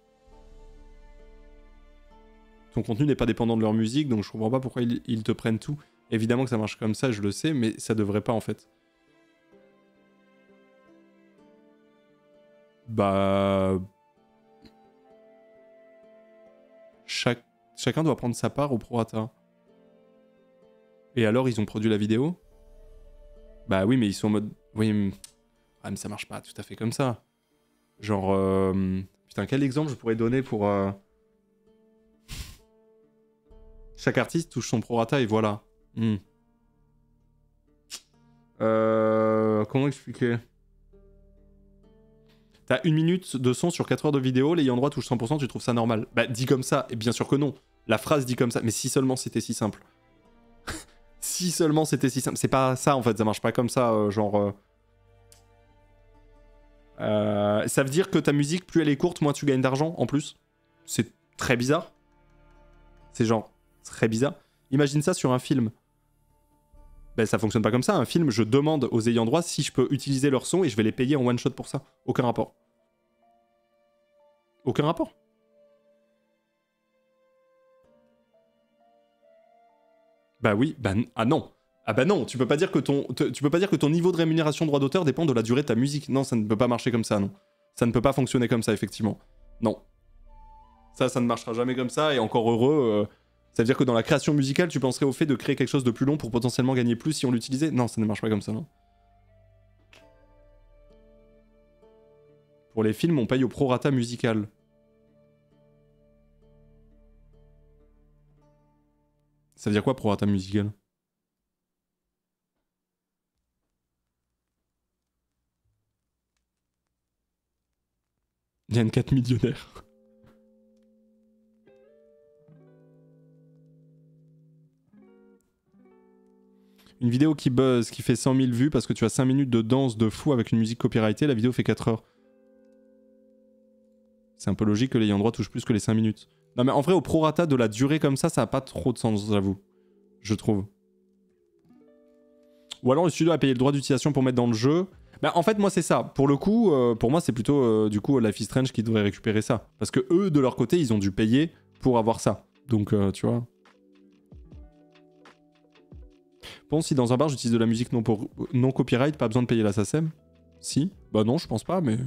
Ton contenu n'est pas dépendant de leur musique, donc je comprends pas pourquoi ils te prennent tout. Évidemment que ça marche comme ça, je le sais, mais ça devrait pas en fait. Bah... Chacun doit prendre sa part au prorata. Et alors, ils ont produit la vidéo? Bah oui, mais ils sont en mode... Oui, mais... Ah, mais ça marche pas tout à fait comme ça. Genre... Putain, quel exemple je pourrais donner pour... Chaque artiste touche son prorata et voilà. Comment expliquer? T'as 1 minute de son sur 4 heures de vidéo, l'ayant droit touche 100%, tu trouves ça normal? Bah, dit comme ça, et bien sûr que non. La phrase dit comme ça, mais si seulement c'était si simple. Si seulement c'était si simple. C'est pas ça en fait, ça marche pas comme ça, genre... Ça veut dire que ta musique, plus elle est courte, moins tu gagnes d'argent en plus. C'est très bizarre. C'est genre très bizarre. Imagine ça sur un film. Ben ça fonctionne pas comme ça. Un film, je demande aux ayants droit si je peux utiliser leur son et je vais les payer en one shot pour ça. Aucun rapport. Aucun rapport. Bah oui, bah ah non. Ah bah non, tu peux pas dire que ton niveau de rémunération droit d'auteur dépend de la durée de ta musique. Non, ça ne peut pas marcher comme ça, non. Ça ne peut pas fonctionner comme ça, effectivement. Non. Ça ne marchera jamais comme ça, et encore heureux. Ça veut dire que dans la création musicale, tu penserais au fait de créer quelque chose de plus long pour potentiellement gagner plus si on l'utilisait? Non, ça ne marche pas comme ça, non. Pour les films, on paye au prorata musical. Ça veut dire quoi, prorata musical? Il y a une 4 millionnaire. Une vidéo qui buzz, qui fait 100 000 vues parce que tu as 5 minutes de danse de fou avec une musique copyrightée, la vidéo fait 4 heures. C'est un peu logique que l'ayant droit touche plus que les 5 minutes. Non mais en vrai, au prorata de la durée comme ça a pas trop de sens, j'avoue. Je trouve. Ou alors le studio a payé le droit d'utilisation pour mettre dans le jeu. Bah en fait, moi c'est ça. Pour le coup, pour moi c'est plutôt du coup Life is Strange qui devrait récupérer ça. Parce que eux, de leur côté, ils ont dû payer pour avoir ça. Donc tu vois. Bon, si dans un bar j'utilise de la musique non copyright, pas besoin de payer la SACEM? Si? Bah non, je pense pas, mais...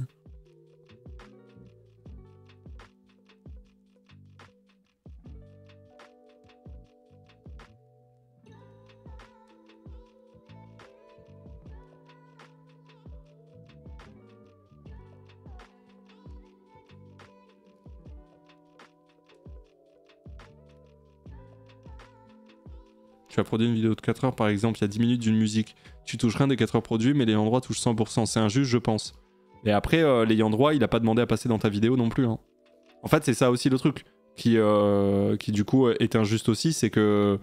Tu as produit une vidéo de 4 heures par exemple, il y a 10 minutes d'une musique. Tu touches rien des 4 heures produits, mais l'ayant droit touche 100%. C'est injuste, je pense. Et après, l'ayant droit, il a pas demandé à passer dans ta vidéo non plus. Hein. En fait, c'est ça aussi le truc qui du coup est injuste aussi, c'est que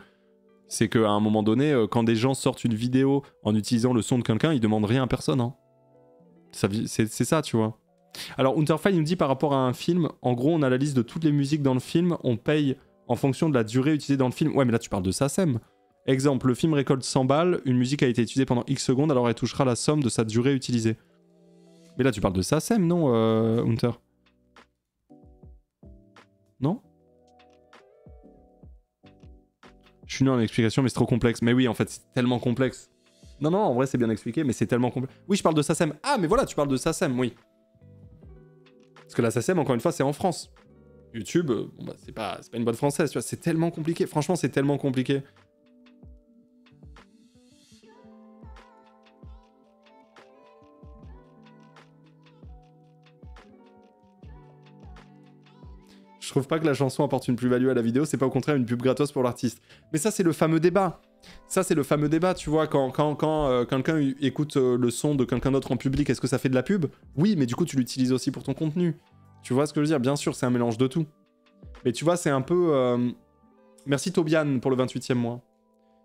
qu'à un moment donné, quand des gens sortent une vidéo en utilisant le son de quelqu'un, ils demandent rien à personne. Hein. C'est ça, tu vois. Alors, Unterfile nous dit par rapport à un film, en gros, on a la liste de toutes les musiques dans le film, on paye en fonction de la durée utilisée dans le film. Ouais, mais là, tu parles de SACEM. Exemple, le film récolte 100 balles, une musique a été utilisée pendant X secondes, alors elle touchera la somme de sa durée utilisée. Mais là, tu parles de SACEM, non, Hunter? Non? Je suis nul en explication, mais c'est trop complexe. Mais oui, en fait, c'est tellement complexe. Non, non, en vrai, c'est bien expliqué, mais c'est tellement complexe. Oui, je parle de SACEM. Ah, mais voilà, tu parles de SACEM, oui. Parce que la SACEM, encore une fois, c'est en France. YouTube, bon, bah, c'est pas une boîte française, tu vois. C'est tellement compliqué. Franchement, c'est tellement compliqué. Je trouve pas que la chanson apporte une plus-value à la vidéo, c'est pas au contraire une pub gratos pour l'artiste. Mais ça, c'est le fameux débat. Ça, c'est le fameux débat, tu vois, quand quelqu'un écoute le son de quelqu'un d'autre en public, est-ce que ça fait de la pub? Oui, mais du coup, tu l'utilises aussi pour ton contenu. Tu vois ce que je veux dire? Bien sûr, c'est un mélange de tout. Mais tu vois, c'est un peu... Merci Tobiane pour le 28e mois.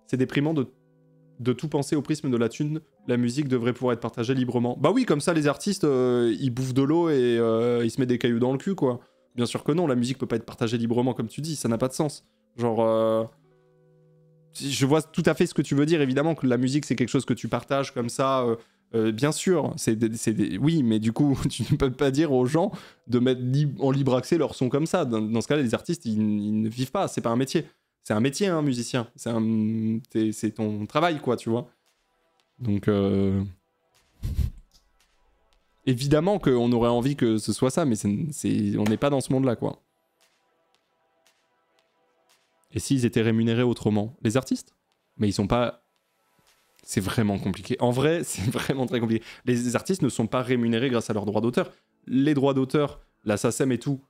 C'est déprimant de tout penser au prisme de la thune. La musique devrait pouvoir être partagée librement. Bah oui, comme ça, les artistes, ils bouffent de l'eau et ils se mettent des cailloux dans le cul, quoi. Bien sûr que non, la musique peut pas être partagée librement comme tu dis, ça n'a pas de sens. Genre, je vois tout à fait ce que tu veux dire, évidemment que la musique c'est quelque chose que tu partages comme ça, bien sûr, oui, mais du coup tu ne peux pas dire aux gens de mettre en libre accès leur son comme ça. Dans ce cas-là, les artistes ils ne vivent pas, c'est pas un métier. C'est un métier, un musicien. C'est ton travail, quoi, tu vois. Donc... Évidemment qu'on aurait envie que ce soit ça, mais on n'est pas dans ce monde-là, quoi. Et s'ils étaient rémunérés autrement? Les artistes? Mais ils sont pas... C'est vraiment compliqué. En vrai, c'est vraiment très compliqué. Les artistes ne sont pas rémunérés grâce à leurs droits d'auteur. Les droits d'auteur, la SACEM et tout,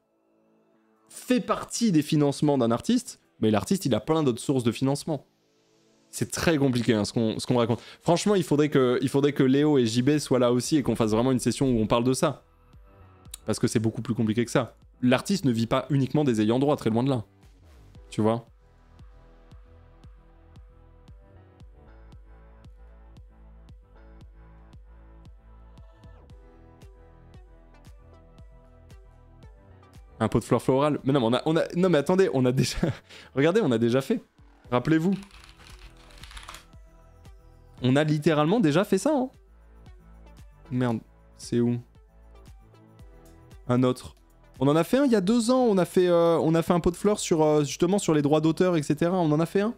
fait partie des financements d'un artiste, mais l'artiste, il a plein d'autres sources de financement. C'est très compliqué hein, ce qu'on raconte. Franchement, il faudrait que Léo et JB soient là aussi et qu'on fasse vraiment une session où on parle de ça. Parce que c'est beaucoup plus compliqué que ça. L'artiste ne vit pas uniquement des ayants droit, très loin de là. Tu vois? Un pot de fleurs florales. Mais non, mais non mais attendez, on a déjà... Regardez, on a déjà fait. Rappelez-vous. On a littéralement déjà fait ça, hein. Merde, c'est où? Un autre. On en a fait un il y a 2 ans, on a fait un pot de fleurs sur, justement sur les droits d'auteur, etc. On en a fait un.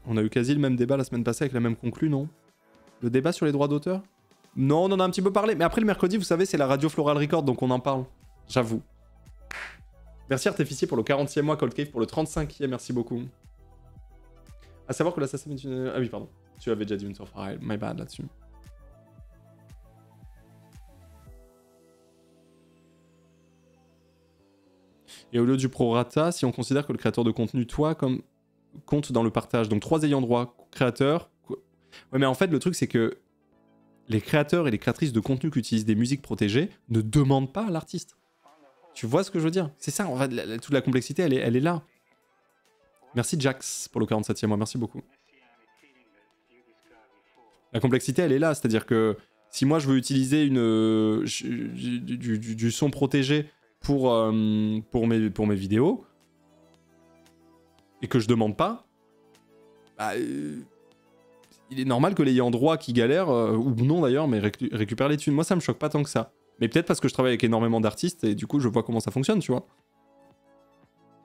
On a eu quasi le même débat la semaine passée avec la même conclu, non? Le débat sur les droits d'auteur? Non, on en a un petit peu parlé. Mais après, le mercredi, vous savez, c'est la radio Floral Record, donc on en parle. J'avoue. Merci Artificier pour le 40e mois, Cold Cave pour le 35e, merci beaucoup. À savoir que l'Assassin est une... Ah oui, pardon. Tu avais déjà dit une Surfire, my bad là-dessus. Et au lieu du prorata, si on considère que le créateur de contenu, toi, comme compte dans le partage. Donc 3 ayants droit, créateurs... Ouais, mais en fait, le truc, c'est que les créateurs et les créatrices de contenu qui utilisent des musiques protégées ne demandent pas à l'artiste. Tu vois ce que je veux dire? C'est ça, en fait, toute la complexité, elle est là. Merci Jax pour le 47e mois, merci beaucoup. La complexité, elle est là, c'est-à-dire que si moi je veux utiliser du son protégé pour mes vidéos, et que je demande pas, bah, il est normal que l'ayant droit qui galère, ou non d'ailleurs, mais récupère les thunes. Moi, ça me choque pas tant que ça. Mais peut-être parce que je travaille avec énormément d'artistes, et du coup, je vois comment ça fonctionne, tu vois.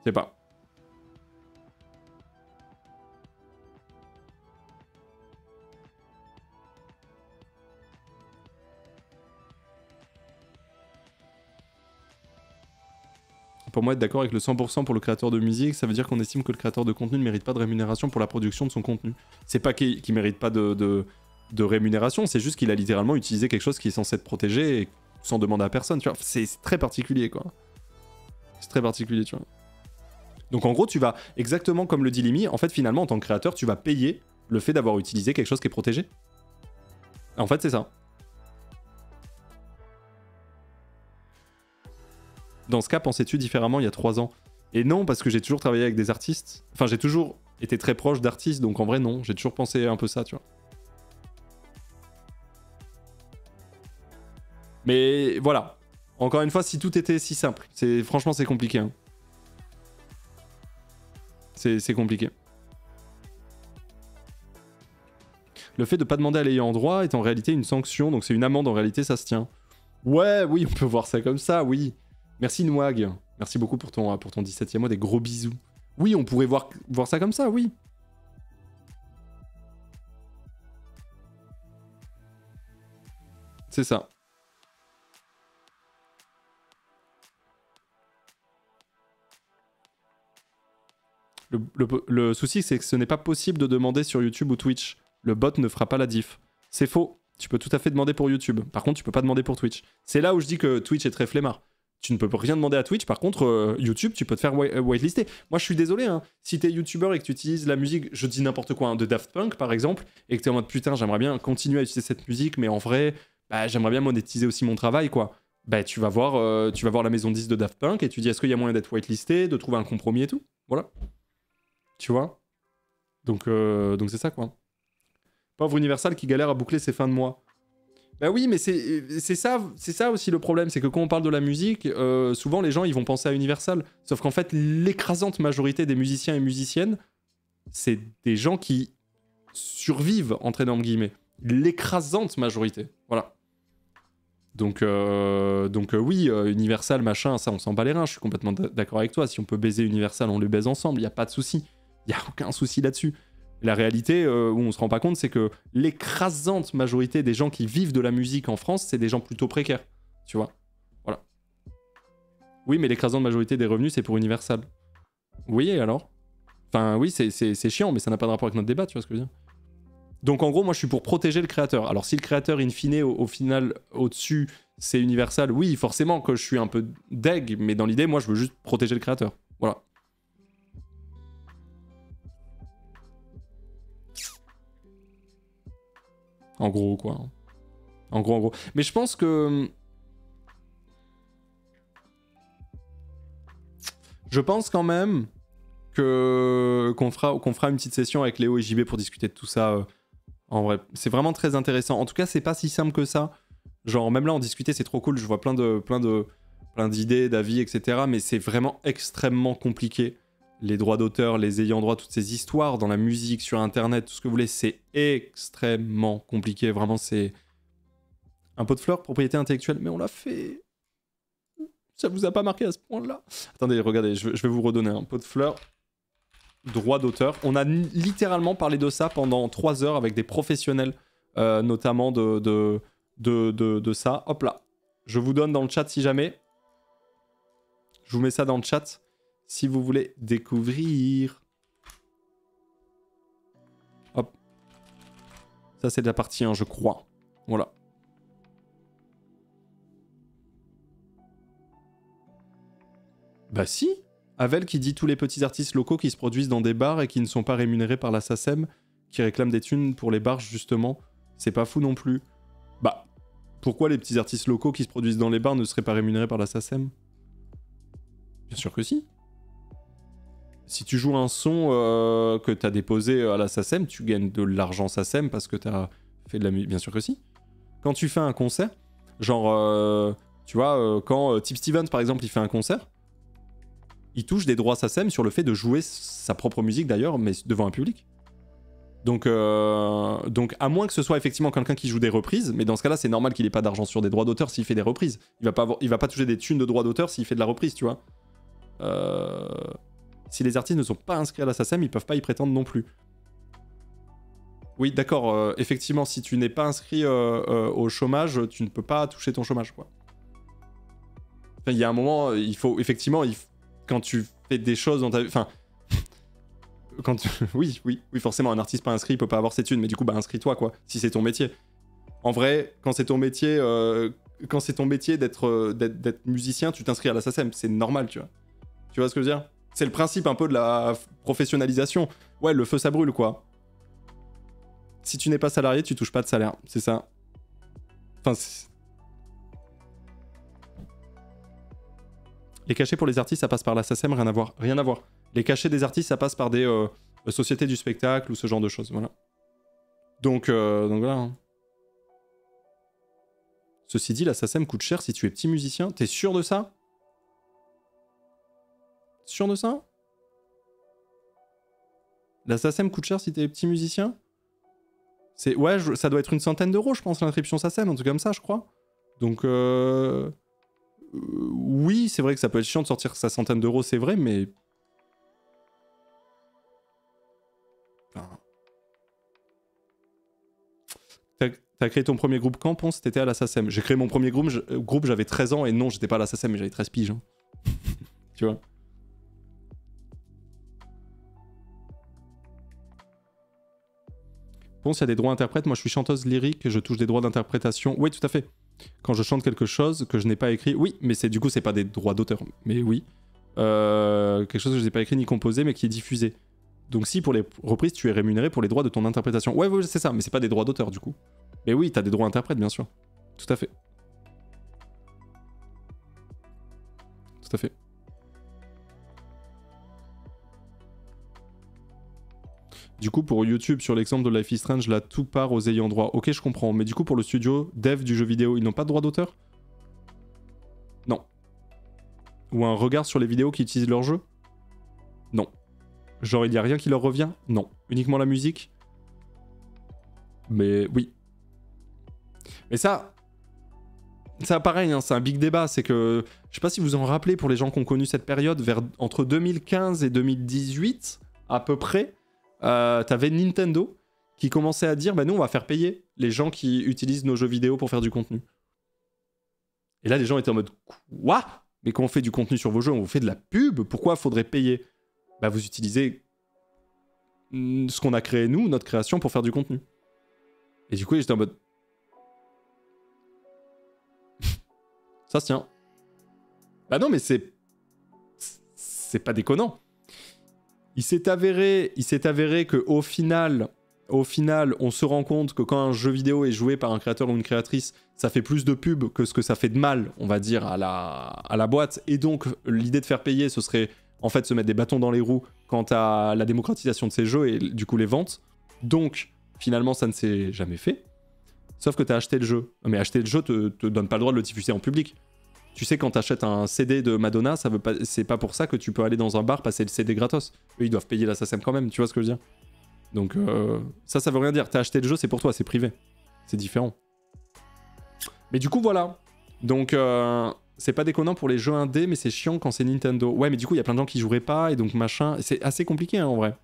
Je sais pas. Pour moi, être d'accord avec le 100% pour le créateur de musique, ça veut dire qu'on estime que le créateur de contenu ne mérite pas de rémunération pour la production de son contenu. C'est pas qu'il mérite pas de rémunération, c'est juste qu'il a littéralement utilisé quelque chose qui est censé être protégé et sans demander à personne, tu vois. C'est très particulier, quoi. C'est très particulier, tu vois. Donc en gros, tu vas, exactement comme le dit Limi, en fait, finalement, en tant que créateur, tu vas payer le fait d'avoir utilisé quelque chose qui est protégé. En fait, c'est ça. Dans ce cas, pensais-tu différemment il y a 3 ans? Et non, parce que j'ai toujours travaillé avec des artistes. Enfin, j'ai toujours été très proche d'artistes, donc en vrai, non. J'ai toujours pensé un peu ça, tu vois. Mais voilà. Encore une fois, si tout était si simple. Franchement, c'est compliqué. Hein. C'est compliqué. Le fait de pas demander à l'ayant droit est en réalité une sanction, donc c'est une amende, en réalité, ça se tient. Ouais, oui, on peut voir ça comme ça, oui. Merci Nouag. Merci beaucoup pour ton 17e mois, des gros bisous. Oui, on pourrait voir ça comme ça, oui. C'est ça. Le souci, c'est que ce n'est pas possible de demander sur YouTube ou Twitch. Le bot ne fera pas la diff. C'est faux. Tu peux tout à fait demander pour YouTube. Par contre, tu peux pas demander pour Twitch. C'est là où je dis que Twitch est très flemmard. Tu ne peux rien demander à Twitch. Par contre, YouTube, tu peux te faire whitelister. Moi, je suis désolé. Hein. Si t'es YouTuber et que tu utilises la musique, je dis n'importe quoi, hein, de Daft Punk, par exemple, et que t'es en mode putain, j'aimerais bien continuer à utiliser cette musique, mais en vrai, bah, j'aimerais bien monétiser aussi mon travail, quoi. Bah, tu vas voir la maison 10 de Daft Punk et tu dis est-ce qu'il y a moyen d'être whitelisté, de trouver un compromis et tout. Voilà. Tu vois? Donc c'est ça, quoi. Pauvre Universal qui galère à boucler ses fins de mois. Bah oui, mais c'est ça aussi le problème, c'est que quand on parle de la musique, souvent les gens ils vont penser à Universal. Sauf qu'en fait, l'écrasante majorité des musiciens et musiciennes, c'est des gens qui survivent, entre énormes guillemets. L'écrasante majorité. Voilà. Donc oui, Universal, machin, ça on s'en bat les reins, je suis complètement d'accord avec toi. Si on peut baiser Universal, on le baise ensemble, il n'y a pas de souci. Il n'y a aucun souci là-dessus. La réalité, où on se rend pas compte, c'est que l'écrasante majorité des gens qui vivent de la musique en France, c'est des gens plutôt précaires. Tu vois? Voilà. Oui, mais l'écrasante majorité des revenus, c'est pour Universal. Oui, et alors? Enfin, oui, c'est chiant, mais ça n'a pas de rapport avec notre débat, tu vois ce que je veux dire? Donc en gros, moi, je suis pour protéger le créateur. Alors si le créateur, in fine, au final, au-dessus, c'est Universal, oui, forcément que je suis un peu deg, mais dans l'idée, moi, je veux juste protéger le créateur. Voilà. En gros, quoi. En gros. Mais je pense que... Je pense quand même qu'on fera une petite session avec Léo et JB pour discuter de tout ça. En vrai, c'est vraiment très intéressant. En tout cas, c'est pas si simple que ça. Genre, même là, en discuter, c'est trop cool. Je vois plein d'idées, d'avis, etc. Mais c'est vraiment extrêmement compliqué. Les droits d'auteur, les ayants droit, toutes ces histoires dans la musique, sur Internet, tout ce que vous voulez, c'est extrêmement compliqué. Vraiment, c'est un pot de fleurs, propriété intellectuelle. Mais on l'a fait. Ça vous a pas marqué à ce point-là? Attendez, regardez, je vais vous redonner un pot de fleurs. Droit d'auteur. On a littéralement parlé de ça pendant 3 heures avec des professionnels notamment de ça. Hop là. Je vous donne dans le chat si jamais. Je vous mets ça dans le chat si vous voulez découvrir. Hop. Ça, c'est de la partie 1, je crois. Voilà. Bah si. Havel qui dit tous les petits artistes locaux qui se produisent dans des bars et qui ne sont pas rémunérés par la SACEM, qui réclament des thunes pour les bars, justement. C'est pas fou non plus. Bah, pourquoi les petits artistes locaux qui se produisent dans les bars ne seraient pas rémunérés par la SACEM? Bien sûr que si. Si tu joues un son que t'as déposé à la SACEM, tu gagnes de l'argent SACEM parce que t'as fait de la musique. Bien sûr que si. Quand tu fais un concert, genre, tu vois, quand Tip Stevens, par exemple, il fait un concert, il touche des droits SACEM sur le fait de jouer sa propre musique d'ailleurs, mais devant un public. Donc à moins que ce soit effectivement quelqu'un qui joue des reprises, mais dans ce cas-là, c'est normal qu'il ait pas d'argent sur des droits d'auteur s'il fait des reprises. Il va pas toucher des thunes de droits d'auteur s'il fait de la reprise, tu vois. Si les artistes ne sont pas inscrits à la SACEM, ils peuvent pas y prétendre non plus. Oui, d'accord, effectivement, si tu n'es pas inscrit au chômage, tu ne peux pas toucher ton chômage, quoi. Enfin, il y a un moment, il faut, effectivement, quand tu fais des choses dans ta vie... Enfin... oui, forcément, un artiste pas inscrit, il peut pas avoir ses thunes, mais du coup, bah, inscris-toi, quoi, si c'est ton métier. En vrai, quand c'est ton métier, d'être musicien, tu t'inscris à la SACEM, c'est normal, tu vois. Tu vois ce que je veux dire? C'est le principe un peu de la professionnalisation. Ouais, le feu, ça brûle, quoi. Si tu n'es pas salarié, tu touches pas de salaire, c'est ça. Enfin, les cachets pour les artistes, ça passe par la SACEM, rien à voir. Rien à voir. Les cachets des artistes, ça passe par des sociétés du spectacle ou ce genre de choses, voilà. Donc voilà. Hein. Ceci dit, la SACEM coûte cher si tu es petit musicien. T'es sûr de ça? Sûr de ça? La SACEM coûte cher si t'es petit musicien? Ouais, ça doit être une centaine d'euros, je pense, l'inscription SACEM, un truc comme ça, je crois. Donc, oui, c'est vrai que ça peut être chiant de sortir sa centaine d'euros, c'est vrai, mais... Enfin... T'as créé ton premier groupe quand, Ponce? T'étais à la SACEM. J'ai créé mon premier groupe, j'avais 13 ans, et non, j'étais pas à la SACEM, mais j'avais 13 piges. Hein. Tu vois? Ponce, il y a des droits interprètes. Moi, je suis chanteuse lyrique, je touche des droits d'interprétation. Oui, tout à fait. Quand je chante quelque chose que je n'ai pas écrit, oui, mais du coup, c'est pas des droits d'auteur. Mais oui. Quelque chose que je n'ai pas écrit ni composé, mais qui est diffusé. Donc si, pour les reprises, tu es rémunéré pour les droits de ton interprétation. Ouais, c'est ça, mais c'est pas des droits d'auteur, du coup. Mais oui, t'as des droits interprètes, bien sûr. Tout à fait. Tout à fait. Du coup, pour YouTube, sur l'exemple de Life is Strange, là, tout part aux ayants droit. Ok, je comprends. Mais du coup, pour le studio, dev du jeu vidéo, ils n'ont pas de droit d'auteur? Non. Ou un regard sur les vidéos qui utilisent leur jeu? Non. Genre, il n'y a rien qui leur revient? Non. Uniquement la musique? Mais oui. Mais ça pareil, hein, c'est un big débat. C'est que, je sais pas si vous en rappelez, pour les gens qui ont connu cette période, entre 2015 et 2018, à peu près, t'avais Nintendo qui commençait à dire, bah nous, on va faire payer les gens qui utilisent nos jeux vidéo pour faire du contenu. Et là, les gens étaient en mode, quoi? Mais quand on fait du contenu sur vos jeux, on vous fait de la pub, pourquoi faudrait payer? Bah vous utilisez ce qu'on a créé nous, notre création, pour faire du contenu. Et du coup, j'étais en mode... Ça se tient. Bah non, mais c'est pas déconnant. Il s'est avéré que au final, on se rend compte que quand un jeu vidéo est joué par un créateur ou une créatrice, ça fait plus de pub que ce que ça fait de mal, on va dire, à la boîte. Et donc, l'idée de faire payer, ce serait en fait se mettre des bâtons dans les roues quant à la démocratisation de ces jeux et du coup les ventes. Donc, finalement, ça ne s'est jamais fait. Sauf que t'as acheté le jeu. Mais acheter le jeu te donne pas le droit de le diffuser en public. Tu sais, quand t'achètes un CD de Madonna, c'est pas pour ça que tu peux aller dans un bar passer le CD gratos. Eux, ils doivent payer la SACEM quand même, tu vois ce que je veux dire? Donc, ça veut rien dire. T'as acheté le jeu, c'est pour toi, c'est privé. C'est différent. Mais du coup, voilà. Donc, c'est pas déconnant pour les jeux indés, mais c'est chiant quand c'est Nintendo. Ouais, mais du coup, il y a plein de gens qui joueraient pas, et donc machin. C'est assez compliqué, hein, en vrai.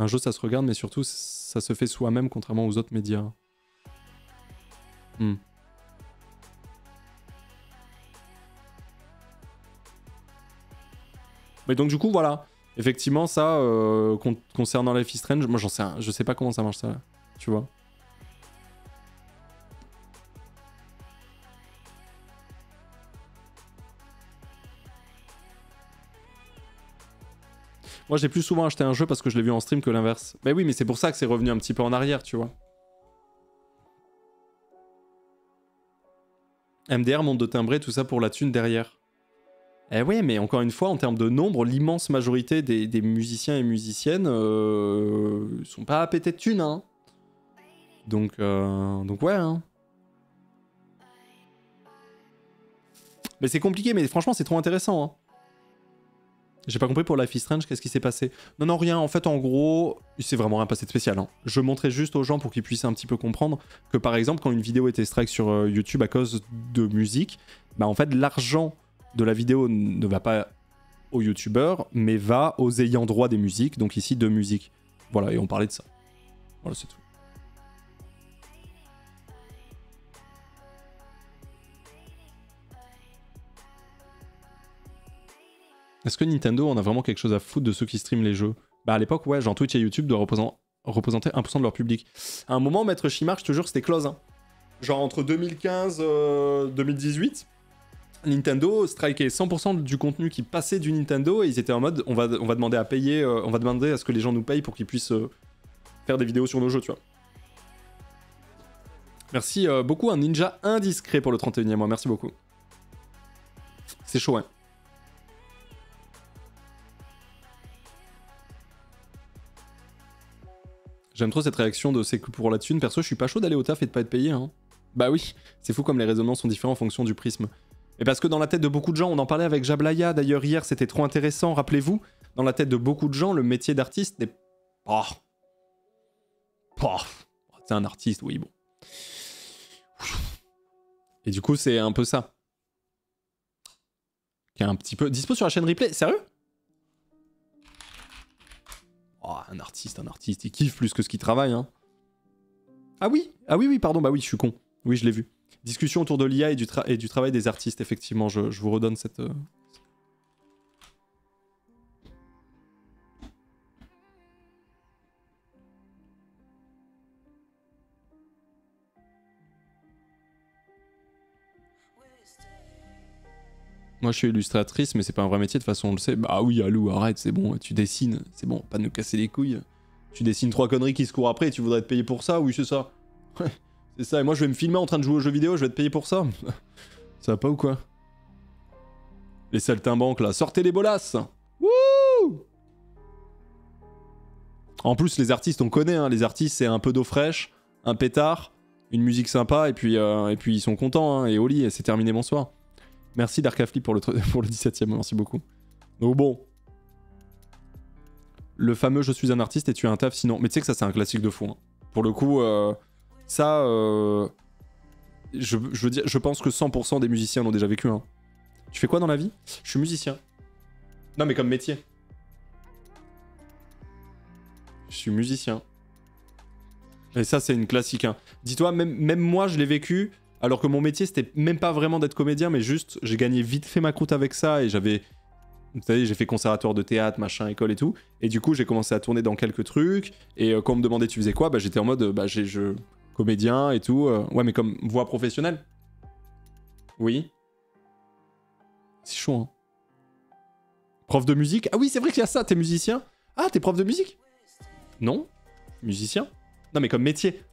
Un jeu, ça se regarde, mais surtout, ça se fait soi-même, contrairement aux autres médias. Hmm. Mais donc, du coup, voilà. Effectivement, ça, concernant Life is Strange, moi, je sais pas comment ça marche, ça, tu vois. Moi, j'ai plus souvent acheté un jeu parce que je l'ai vu en stream que l'inverse. Mais oui, mais c'est pour ça que c'est revenu un petit peu en arrière, tu vois. MDR monte de timbrer, tout ça pour la thune derrière. Eh oui, mais encore une fois, en termes de nombre, l'immense majorité des musiciens et musiciennes sont pas à péter de thunes, hein. Donc ouais, hein. Mais c'est compliqué, mais franchement, c'est trop intéressant, hein. J'ai pas compris pour Life is Strange, qu'est-ce qui s'est passé? Non, non, rien. En fait, en gros, il s'est vraiment rien passé de spécial, hein. Je montrais juste aux gens pour qu'ils puissent un petit peu comprendre que, par exemple, quand une vidéo était strike sur YouTube à cause de musique, bah en fait, l'argent de la vidéo ne va pas aux youtubeurs, mais va aux ayants droit des musiques, donc ici de musique. Voilà, et on parlait de ça. Voilà, c'est tout. Est-ce que Nintendo en a vraiment quelque chose à foutre de ceux qui streament les jeux? Bah à l'époque, ouais, genre Twitch et YouTube doivent représenter 1% de leur public. À un moment, Maître Chimard, je te jure, c'était close, hein. Genre entre 2015 2018, Nintendo strikeait 100% du contenu qui passait du Nintendo et ils étaient en mode on va demander à payer, on va demander à ce que les gens nous payent pour qu'ils puissent faire des vidéos sur nos jeux, tu vois. Merci beaucoup, un ninja indiscret pour le 31e mois, merci beaucoup. C'est chaud, hein. J'aime trop cette réaction de c'est que pour la thune. Perso, je suis pas chaud d'aller au taf et de pas être payé, hein. Bah oui, c'est fou comme les raisonnements sont différents en fonction du prisme. Et parce que dans la tête de beaucoup de gens, on en parlait avec Jablaya d'ailleurs hier, c'était trop intéressant, rappelez-vous, dans la tête de beaucoup de gens, le métier d'artiste n'est pas... C'est un artiste, oui, bon. Et du coup, c'est un peu ça. Qui est un petit peu... Dispo sur la chaîne replay, sérieux? Oh, un artiste, il kiffe plus que ce qu'il travaille, hein. Ah oui, oui, pardon, bah oui, je suis con. Oui, je l'ai vu. Discussion autour de l'IA et du travail des artistes, effectivement, je vous redonne cette... Moi, je suis illustratrice, mais c'est pas un vrai métier, de toute façon, on le sait. Bah oui, Alou, arrête, c'est bon, tu dessines, c'est bon, pas de nous casser les couilles. Tu dessines 3 conneries qui se courent après et tu voudrais être payé pour ça? Oui, c'est ça. C'est ça, et moi je vais me filmer en train de jouer aux jeux vidéo, je vais être payé pour ça. Ça va pas ou quoi? Les saltimbanques là, sortez les bolasses! Wouh! En plus, les artistes, on connaît, hein, les artistes, c'est un peu d'eau fraîche, un pétard, une musique sympa, et puis ils sont contents, hein, et au lit, c'est terminé, bonsoir. Merci Darkafli pour le 17ème, merci beaucoup. Donc bon. Le fameux je suis un artiste et tu as un taf sinon. Mais tu sais que ça c'est un classique de fou. Hein. Pour le coup, ça... je veux dire, je pense que 100% des musiciens l'ont déjà vécu. Hein. Tu fais quoi dans la vie? Je suis musicien. Non mais comme métier. Je suis musicien. Et ça c'est une classique. Hein. Dis-toi, même moi je l'ai vécu... Alors que mon métier, c'était même pas vraiment d'être comédien, mais juste, j'ai gagné vite fait ma croûte avec ça et j'avais... Vous savez, j'ai fait conservatoire de théâtre, machin, école et tout. Et du coup, j'ai commencé à tourner dans quelques trucs. Et quand on me demandait tu faisais quoi, bah j'étais en mode, comédien et tout. Ouais, mais comme voix professionnelle. Oui. C'est chaud, hein. Prof de musique? Ah oui, c'est vrai qu'il y a ça, t'es musicien? Ah, t'es prof de musique? Non. Musicien? Non, mais comme métier.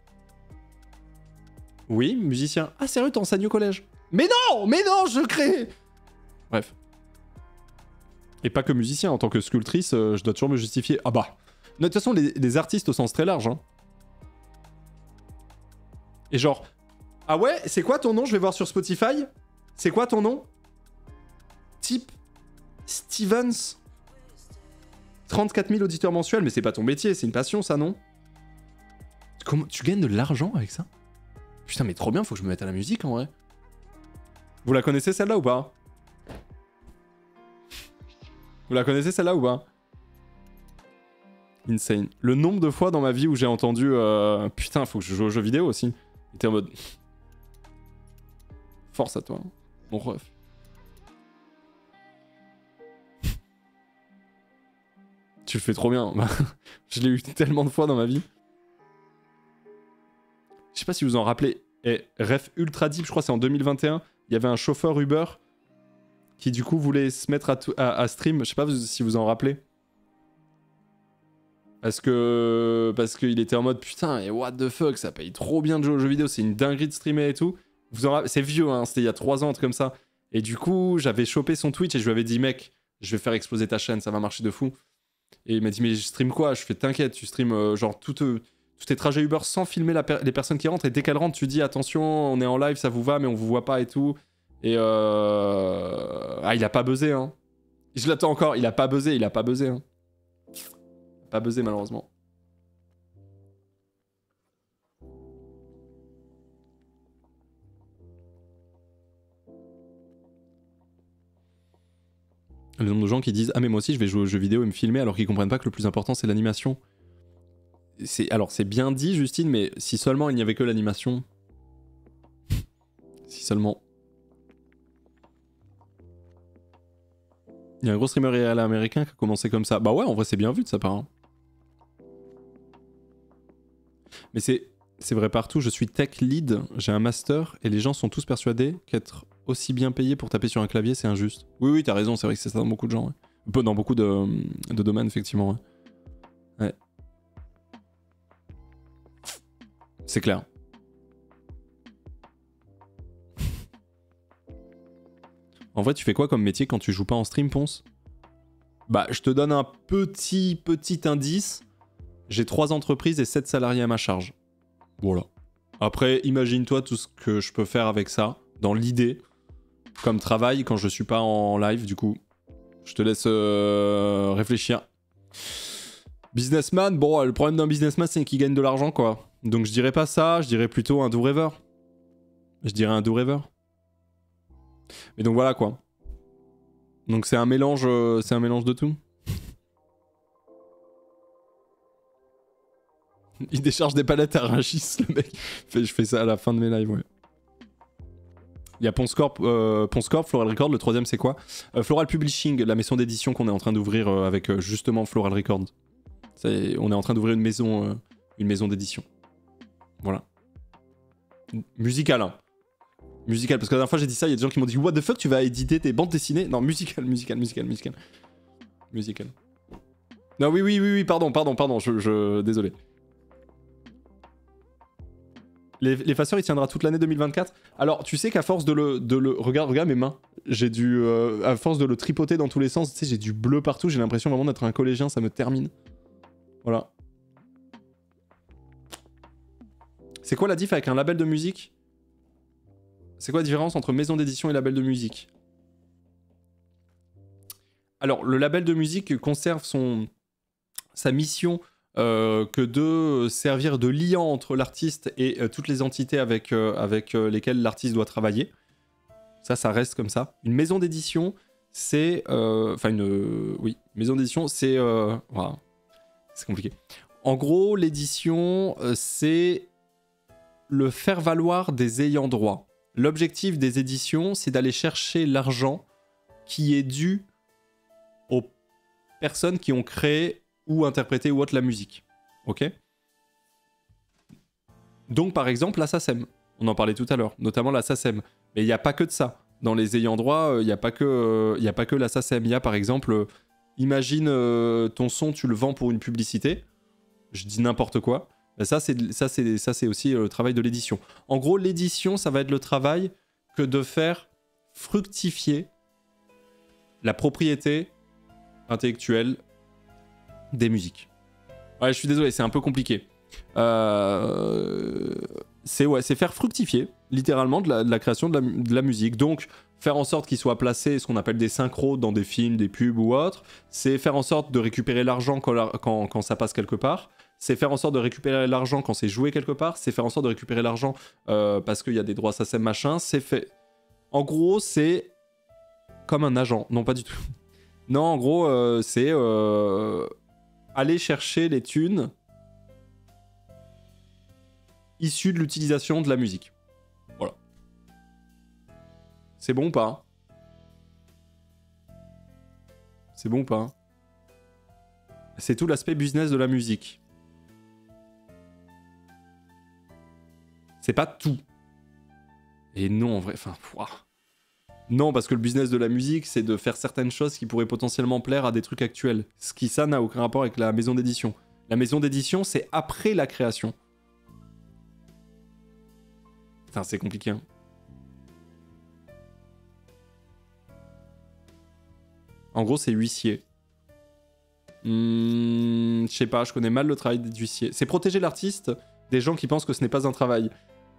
Oui, musicien. Ah, sérieux, t'enseignes au collège? Mais non, je crée. Bref. Et pas que musicien, en tant que sculptrice, je dois toujours me justifier. Ah bah. De toute façon, les artistes au sens très large. Hein. Et genre... Ah ouais, c'est quoi ton nom? Je vais voir sur Spotify. C'est quoi ton nom? Type... Stevens. 34 000 auditeurs mensuels, mais c'est pas ton métier, c'est une passion ça, non? Comment... Tu gagnes de l'argent avec ça? Putain, mais trop bien, faut que je me mette à la musique en vrai. Vous la connaissez celle-là ou pas? Vous la connaissez celle-là ou pas? Insane. Le nombre de fois dans ma vie où j'ai entendu putain, faut que je joue aux jeux vidéo aussi. T'es en mode. Force à toi, mon ref. Tu le fais trop bien. Je l'ai eu tellement de fois dans ma vie. Je sais pas si vous en rappelez. Et ref ultra deep, je crois que c'est en 2021. Il y avait un chauffeur Uber qui du coup voulait se mettre à stream. Je sais pas si vous en rappelez. Parce qu'il était en mode putain, et what the fuck, ça paye trop bien de jouer aux jeux vidéo, c'est une dinguerie de streamer et tout. C'est vieux, hein, c'était il y a 3 ans, un truc comme ça. Et du coup, j'avais chopé son Twitch et je lui avais dit, mec, je vais faire exploser ta chaîne, ça va marcher de fou. Et il m'a dit, mais je stream quoi? Je fais, t'inquiète, tu stream genre tous tes trajets Uber sans filmer les personnes qui rentrent. Et dès qu'elles rentrent, tu dis, attention, on est en live, ça vous va, mais on vous voit pas et tout. Et ah, il a pas buzzé, hein. Je l'attends encore, il a pas buzzé, hein. Pas buzzé malheureusement. Le nombre de gens qui disent ah mais moi aussi je vais jouer aux jeux vidéo et me filmer alors qu'ils comprennent pas que le plus important c'est l'animation. Alors c'est bien dit Justine, mais si seulement il n'y avait que l'animation. Si seulement. Il y a un gros streamer réel américain qui a commencé comme ça. Bah ouais, en vrai c'est bien vu de sa part. Hein. Mais c'est vrai partout, je suis tech lead, j'ai un master et les gens sont tous persuadés qu'être aussi bien payé pour taper sur un clavier c'est injuste. Oui, t'as raison, c'est vrai que c'est ça dans beaucoup de gens. Ouais. Dans beaucoup de domaines, effectivement. Ouais. Ouais. C'est clair. En vrai, tu fais quoi comme métier quand tu joues pas en stream, Ponce? Bah, je te donne un petit indice. J'ai 3 entreprises et 7 salariés à ma charge. Voilà. Après, imagine-toi tout ce que je peux faire avec ça, dans l'idée, comme travail quand je suis pas en live, du coup. Je te laisse réfléchir. Businessman, bon, le problème d'un businessman, c'est qu'il gagne de l'argent, quoi. Donc je dirais pas ça, je dirais plutôt un do rêveur. Je dirais un do rêveur. Mais donc voilà, quoi. Donc c'est un mélange de tout. Il décharge des palettes à Rungis, le mec. Je fais ça à la fin de mes lives, ouais. Il y a Ponce Corp, Floral Record. Le troisième, c'est quoi? Floral Publishing, la maison d'édition qu'on est en train d'ouvrir avec justement Floral Record. On est en train d'ouvrir une maison d'édition. Voilà. Musical, hein. Musical, parce que la dernière fois j'ai dit ça, il y a des gens qui m'ont dit what the fuck, tu vas éditer tes bandes dessinées? Non, musical. Non, oui, pardon, désolé. L'effaceur il tiendra toute l'année 2024. Alors tu sais qu'à force de le... Regarde mes mains. J'ai dû... à force de le tripoter dans tous les sens, tu sais, j'ai du bleu partout, j'ai l'impression vraiment d'être un collégien, ça me termine. Voilà. C'est quoi la diff avec un label de musique? C'est quoi la différence entre maison d'édition et label de musique? Alors, le label de musique conserve sa mission que de servir de liant entre l'artiste et toutes les entités avec lesquelles l'artiste doit travailler. Ça reste comme ça. Une maison d'édition, c'est... oui, maison d'édition, c'est... Voilà. C'est compliqué. En gros, l'édition, c'est le faire-valoir des ayants droit. L'objectif des éditions, c'est d'aller chercher l'argent qui est dû aux personnes qui ont créé ou interprété ou autre la musique. Ok? Donc, par exemple, la SACEM. On en parlait tout à l'heure, notamment la SACEM. Mais il n'y a pas que de ça. Dans les ayants droit, il n'y a pas que la SACEM. Il y a, par exemple, imagine ton son, tu le vends pour une publicité. Je dis n'importe quoi. Ça, c'est aussi le travail de l'édition. En gros, l'édition, ça va être le travail que de faire fructifier la propriété intellectuelle des musiques. Ouais, je suis désolé, c'est un peu compliqué. C'est faire fructifier, littéralement, de la création de la musique. Donc, faire en sorte qu'il soit placé, ce qu'on appelle des synchros dans des films, des pubs ou autres. C'est faire en sorte de récupérer l'argent quand ça passe quelque part. C'est faire en sorte de récupérer l'argent quand c'est joué quelque part. C'est faire en sorte de récupérer l'argent parce qu'il y a des droits SACEM machin. C'est fait... En gros, c'est comme un agent. Non, pas du tout. Non, en gros, c'est aller chercher les thunes issues de l'utilisation de la musique. Voilà. C'est bon ou pas? C'est bon ou pas? C'est tout l'aspect business de la musique. C'est pas tout. Et non, en vrai, enfin... Non, parce que le business de la musique, c'est de faire certaines choses qui pourraient potentiellement plaire à des trucs actuels. Ce qui, ça, n'a aucun rapport avec la maison d'édition. La maison d'édition, c'est après la création. Putain, c'est compliqué, hein. En gros, c'est huissier. Je sais pas, je connais mal le travail d'être huissier. C'est protéger l'artiste des gens qui pensent que ce n'est pas un travail.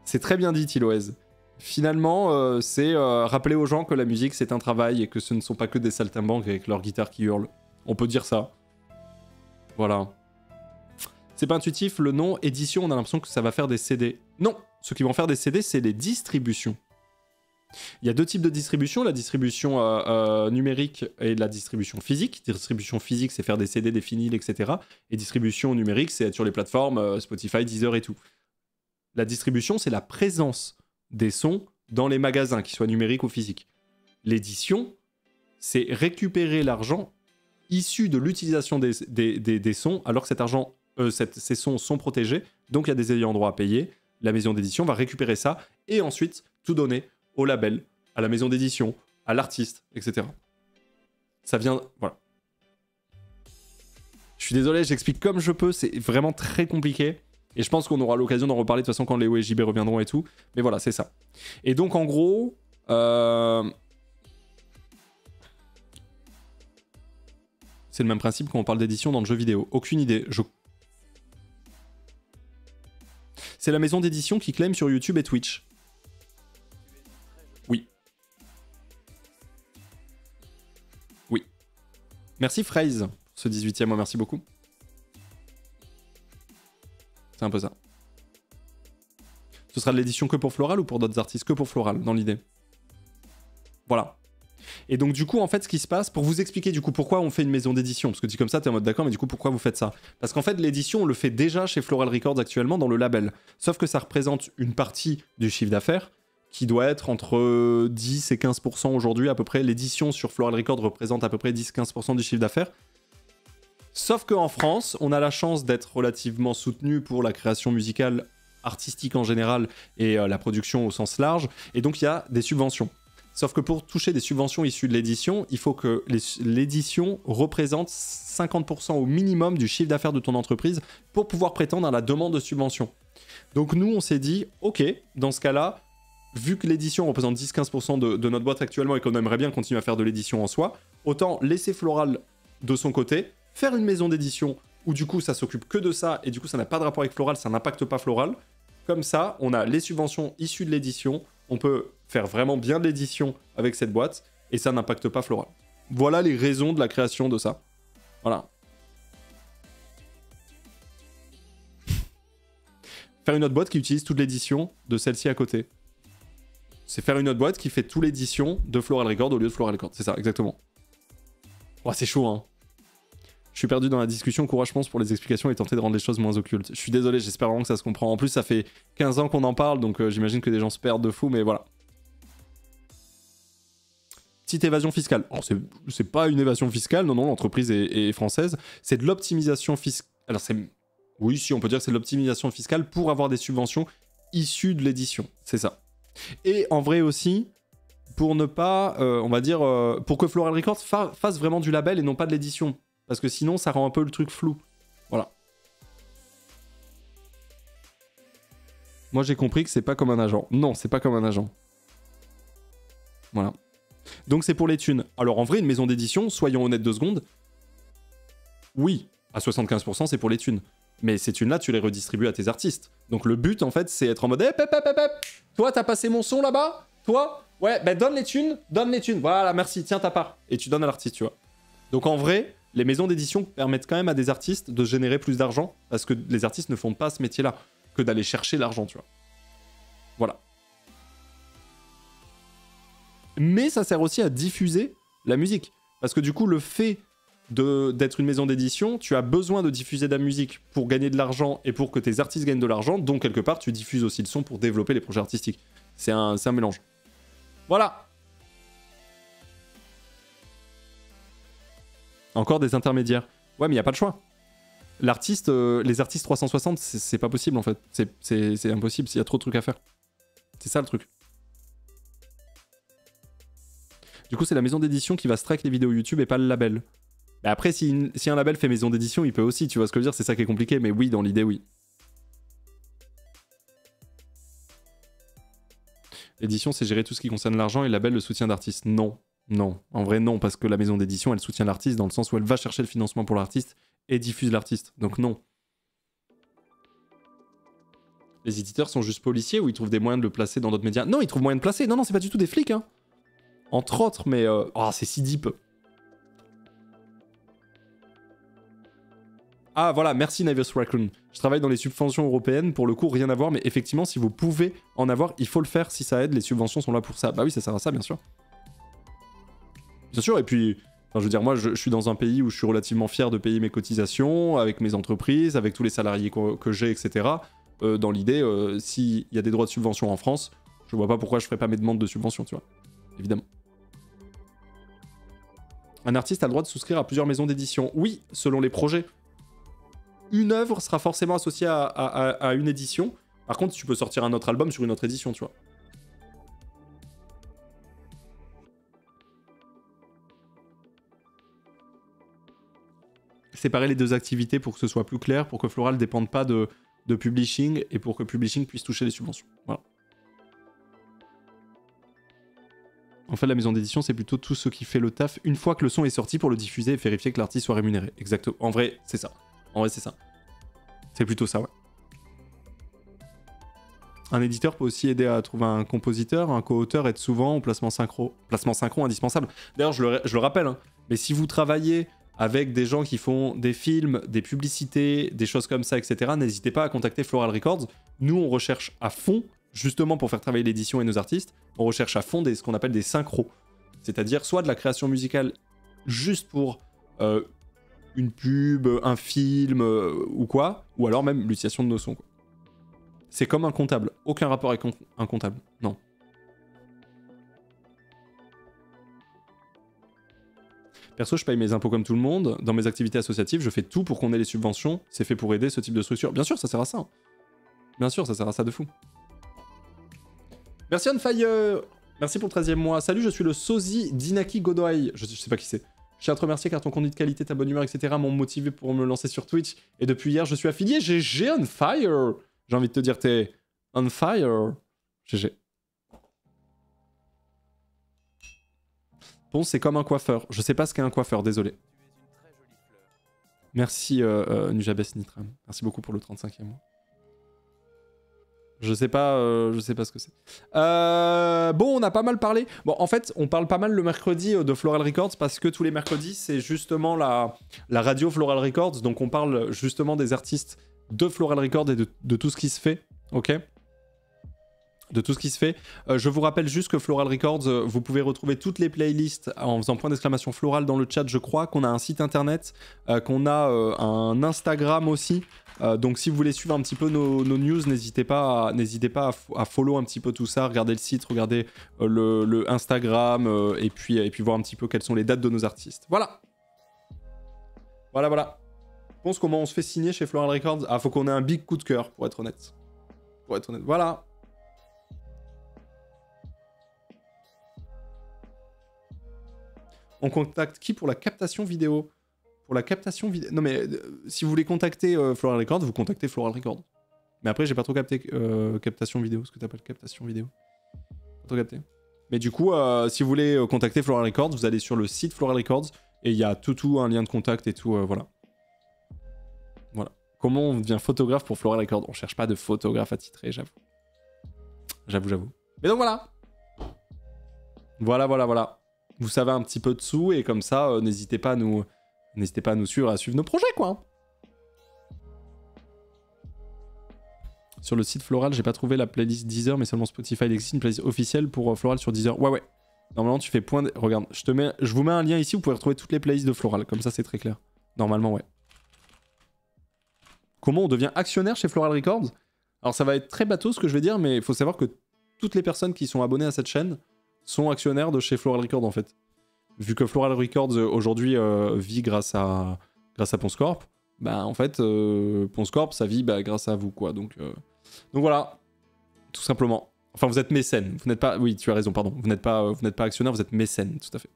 C'est très bien dit, Tiloez. Finalement, c'est rappeler aux gens que la musique, c'est un travail et que ce ne sont pas que des saltimbanques avec leur guitare qui hurle. On peut dire ça. Voilà. C'est pas intuitif, le nom édition, on a l'impression que ça va faire des CD. Non, ceux qui vont faire des CD, c'est les distributions. Il y a deux types de distribution, la distribution numérique et la distribution physique. Distribution physique, c'est faire des CD, des vinyles, etc. Et distribution numérique, c'est être sur les plateformes Spotify, Deezer et tout. La distribution, c'est la présence des sons dans les magasins, qu'ils soient numériques ou physiques. L'édition, c'est récupérer l'argent issu de l'utilisation des sons, alors que cet argent, ces sons sont protégés, donc il y a des ayants droit à payer. La maison d'édition va récupérer ça et ensuite tout donner au label, à la maison d'édition, à l'artiste, etc. Ça vient... Voilà. Je suis désolé, j'explique comme je peux, c'est vraiment très compliqué. Et je pense qu'on aura l'occasion d'en reparler de toute façon quand Léo et JB reviendront et tout. Mais voilà, c'est ça. Et donc en gros... C'est le même principe quand on parle d'édition dans le jeu vidéo. Aucune idée. C'est la maison d'édition qui claim sur YouTube et Twitch. Oui. Oui. Merci Phrase, ce 18e mois, merci beaucoup. C'est un peu ça. Ce sera de l'édition que pour Floral ou pour d'autres artistes? Que pour Floral, dans l'idée. Voilà. Et donc du coup, en fait, ce qui se passe, pour vous expliquer du coup pourquoi on fait une maison d'édition, parce que dit comme ça, t'es en mode d'accord, mais du coup, pourquoi vous faites ça? Parce qu'en fait, l'édition, on le fait déjà chez Floral Records actuellement dans le label. Sauf que ça représente une partie du chiffre d'affaires qui doit être entre 10 et 15% aujourd'hui à peu près. L'édition sur Floral Records représente à peu près 10-15% du chiffre d'affaires. Sauf qu'en France, on a la chance d'être relativement soutenu pour la création musicale, artistique en général, et la production au sens large. Et donc, il y a des subventions. Sauf que pour toucher des subventions issues de l'édition, il faut que l'édition représente 50% au minimum du chiffre d'affaires de ton entreprise pour pouvoir prétendre à la demande de subvention. Donc nous, on s'est dit, ok, dans ce cas-là, vu que l'édition représente 10-15% de notre boîte actuellement et qu'on aimerait bien continuer à faire de l'édition en soi, autant laisser Floral de son côté, faire une maison d'édition où du coup ça s'occupe que de ça et du coup ça n'a pas de rapport avec Floral, ça n'impacte pas Floral. Comme ça, on a les subventions issues de l'édition, on peut faire vraiment bien de l'édition avec cette boîte et ça n'impacte pas Floral. Voilà les raisons de la création de ça. Voilà. Faire une autre boîte qui utilise toute l'édition de celle-ci à côté. C'est faire une autre boîte qui fait toute l'édition de Floral Records au lieu de Floral Records. C'est ça, exactement. Oh, c'est chaud, hein. Je suis perdu dans la discussion, courage je pense pour les explications et tenter de rendre les choses moins occultes. Je suis désolé, j'espère vraiment que ça se comprend. En plus, ça fait 15 ans qu'on en parle, donc j'imagine que des gens se perdent de fou, mais voilà. Petite évasion fiscale. Oh, c'est pas une évasion fiscale, non, l'entreprise est française. C'est de l'optimisation fiscale. Alors, c'est... Oui, si, on peut dire que c'est de l'optimisation fiscale pour avoir des subventions issues de l'édition. C'est ça. Et en vrai aussi, pour ne pas, on va dire, pour que Floral Records fasse vraiment du label et non pas de l'édition. Parce que sinon, ça rend un peu le truc flou. Voilà. Moi, j'ai compris que c'est pas comme un agent. Non, c'est pas comme un agent. Voilà. Donc, c'est pour les thunes. Alors, en vrai, une maison d'édition, soyons honnêtes 2 secondes. Oui, à 75%, c'est pour les thunes. Mais ces thunes-là, tu les redistribues à tes artistes. Donc, le but, en fait, c'est être en mode toi, t'as passé mon son là-bas? Toi? Ouais, ben donne les thunes. Voilà, merci, tiens ta part. Et tu donnes à l'artiste, tu vois. Donc, en vrai... Les maisons d'édition permettent quand même à des artistes de générer plus d'argent parce que les artistes ne font pas ce métier-là que d'aller chercher l'argent, tu vois. Voilà. Mais ça sert aussi à diffuser la musique. Parce que du coup, le fait d'être une maison d'édition, tu as besoin de diffuser de la musique pour gagner de l'argent et pour que tes artistes gagnent de l'argent, donc quelque part tu diffuses aussi le son pour développer les projets artistiques. C'est un mélange. Voilà. Encore des intermédiaires. Ouais, mais il n'y a pas de choix. L'artiste, les artistes 360, c'est pas possible en fait. C'est impossible, il y a trop de trucs à faire. C'est ça le truc. Du coup, c'est la maison d'édition qui va strike les vidéos YouTube et pas le label. Mais après, si un label fait maison d'édition, il peut aussi, tu vois ce que je veux dire, c'est ça qui est compliqué, mais oui, dans l'idée, oui. L'édition, c'est gérer tout ce qui concerne l'argent et le label, le soutien d'artistes. Non, non, en vrai non, parce que la maison d'édition, elle soutient l'artiste dans le sens où elle va chercher le financement pour l'artiste et diffuse l'artiste, donc non. Les éditeurs sont juste policiers ou ils trouvent des moyens de le placer dans d'autres médias? Non, ils trouvent moyen de placer, non, non, c'est pas du tout des flics, hein. Entre autres, mais... Oh, c'est si deep. Ah voilà, merci Navius Raccoon. Je travaille dans les subventions européennes, pour le coup rien à voir, mais effectivement si vous pouvez en avoir, il faut le faire si ça aide, les subventions sont là pour ça. Bah oui, ça sert à ça bien sûr. Bien sûr, et puis, enfin, je veux dire, moi je suis dans un pays où je suis relativement fier de payer mes cotisations, avec mes entreprises, avec tous les salariés que j'ai, etc. Dans l'idée, s'il y a des droits de subvention en France, je vois pas pourquoi je ferais pas mes demandes de subvention, tu vois. Évidemment. Un artiste a le droit de souscrire à plusieurs maisons d'édition. Oui, selon les projets. Une œuvre sera forcément associée à une édition. Par contre, tu peux sortir un autre album sur une autre édition, tu vois. Séparer les deux activités pour que ce soit plus clair, pour que Floral ne dépende pas de publishing et pour que publishing puisse toucher les subventions. Voilà. En fait, la maison d'édition, c'est plutôt tout ce qui fait le taf une fois que le son est sorti pour le diffuser et vérifier que l'artiste soit rémunéré. Exactement. En vrai, c'est ça. En vrai, c'est ça. C'est plutôt ça, ouais. Un éditeur peut aussi aider à trouver un compositeur, un co-auteur, aide souvent au placement synchro. Placement synchro indispensable. D'ailleurs, je le rappelle, hein, mais si vous travaillez avec des gens qui font des films, des publicités, des choses comme ça, etc., n'hésitez pas à contacter Floral Records. Nous, on recherche à fond, justement pour faire travailler l'édition et nos artistes, on recherche à fond ce qu'on appelle des synchros. C'est-à-dire soit de la création musicale juste pour une pub, un film ou quoi, ou alors même l'utilisation de nos sons, quoi. C'est comme un comptable. Aucun rapport avec un comptable. Non. Perso, je paye mes impôts comme tout le monde. Dans mes activités associatives, je fais tout pour qu'on ait les subventions. C'est fait pour aider ce type de structure. Bien sûr, ça sert à ça. Bien sûr, ça sert à ça de fou. Merci On Fire. Merci pour le 13e mois. Salut, je suis le sosie d'Inaki Godoy. Je sais pas qui c'est. Je tiens à te remercier car ton contenu de qualité, ta bonne humeur, etc. m'ont motivé pour me lancer sur Twitch. Et depuis hier, je suis affilié. GG On Fire. J'ai envie de te dire, t'es on fire. GG. Bon, c'est comme un coiffeur. Je sais pas ce qu'est un coiffeur, désolé. Merci Nujabes Nitram. Merci beaucoup pour le 35e mois. Je sais pas ce que c'est. Bon, on a pas mal parlé. Bon, en fait, on parle pas mal le mercredi de Floral Records parce que tous les mercredis, c'est justement la radio Floral Records. Donc, on parle justement des artistes de Floral Records et de tout ce qui se fait. Ok ? De tout ce qui se fait. Je vous rappelle juste que Floral Records, vous pouvez retrouver toutes les playlists en faisant point d'exclamation Floral dans le chat, je crois, qu'on a un site internet, qu'on a un Instagram aussi. Donc si vous voulez suivre un petit peu nos news, n'hésitez pas à follow un petit peu tout ça, regardez le site, regardez le Instagram, et puis voir un petit peu quelles sont les dates de nos artistes. Voilà. Voilà. Je pense comment on se fait signer chez Floral Records. Ah, faut qu'on ait un big coup de cœur, pour être honnête. Voilà. On contacte qui pour la captation vidéo? Pour la captation vidéo... Non mais, si vous voulez contacter Floral Records, vous contactez Floral Records. Mais après, j'ai pas trop capté captation vidéo, ce que t'appelles captation vidéo. Pas trop capté. Mais du coup, si vous voulez contacter Floral Records, vous allez sur le site Floral Records, et il y a tout, un lien de contact et tout, voilà. Voilà. Comment on devient photographe pour Floral Records? On cherche pas de photographe attitré, j'avoue. J'avoue. Mais donc voilà. Voilà. Vous savez un petit peu de sous, et comme ça, n'hésitez pas à nous suivre, à suivre nos projets, quoi. Sur le site Floral, j'ai pas trouvé la playlist Deezer, mais seulement Spotify. Il existe une playlist officielle pour Floral sur Deezer. Ouais. Normalement, tu fais point... Regarde, je vous mets un lien ici, vous pouvez retrouver toutes les playlists de Floral. Comme ça, c'est très clair. Normalement, ouais. Comment on devient actionnaire chez Floral Records? Alors, ça va être très bateau ce que je vais dire, mais il faut savoir que toutes les personnes qui sont abonnées à cette chaîne sont actionnaires de chez Floral Records, en fait. Vu que Floral Records, aujourd'hui, vit grâce à Ponce Corp, bah, en fait, Ponce Corp, ça vit grâce à vous, quoi. Donc voilà, tout simplement. Enfin, vous êtes mécène. Vous n'êtes pas... Oui, tu as raison, pardon. Vous n'êtes pas actionnaire, vous êtes mécène, tout à fait.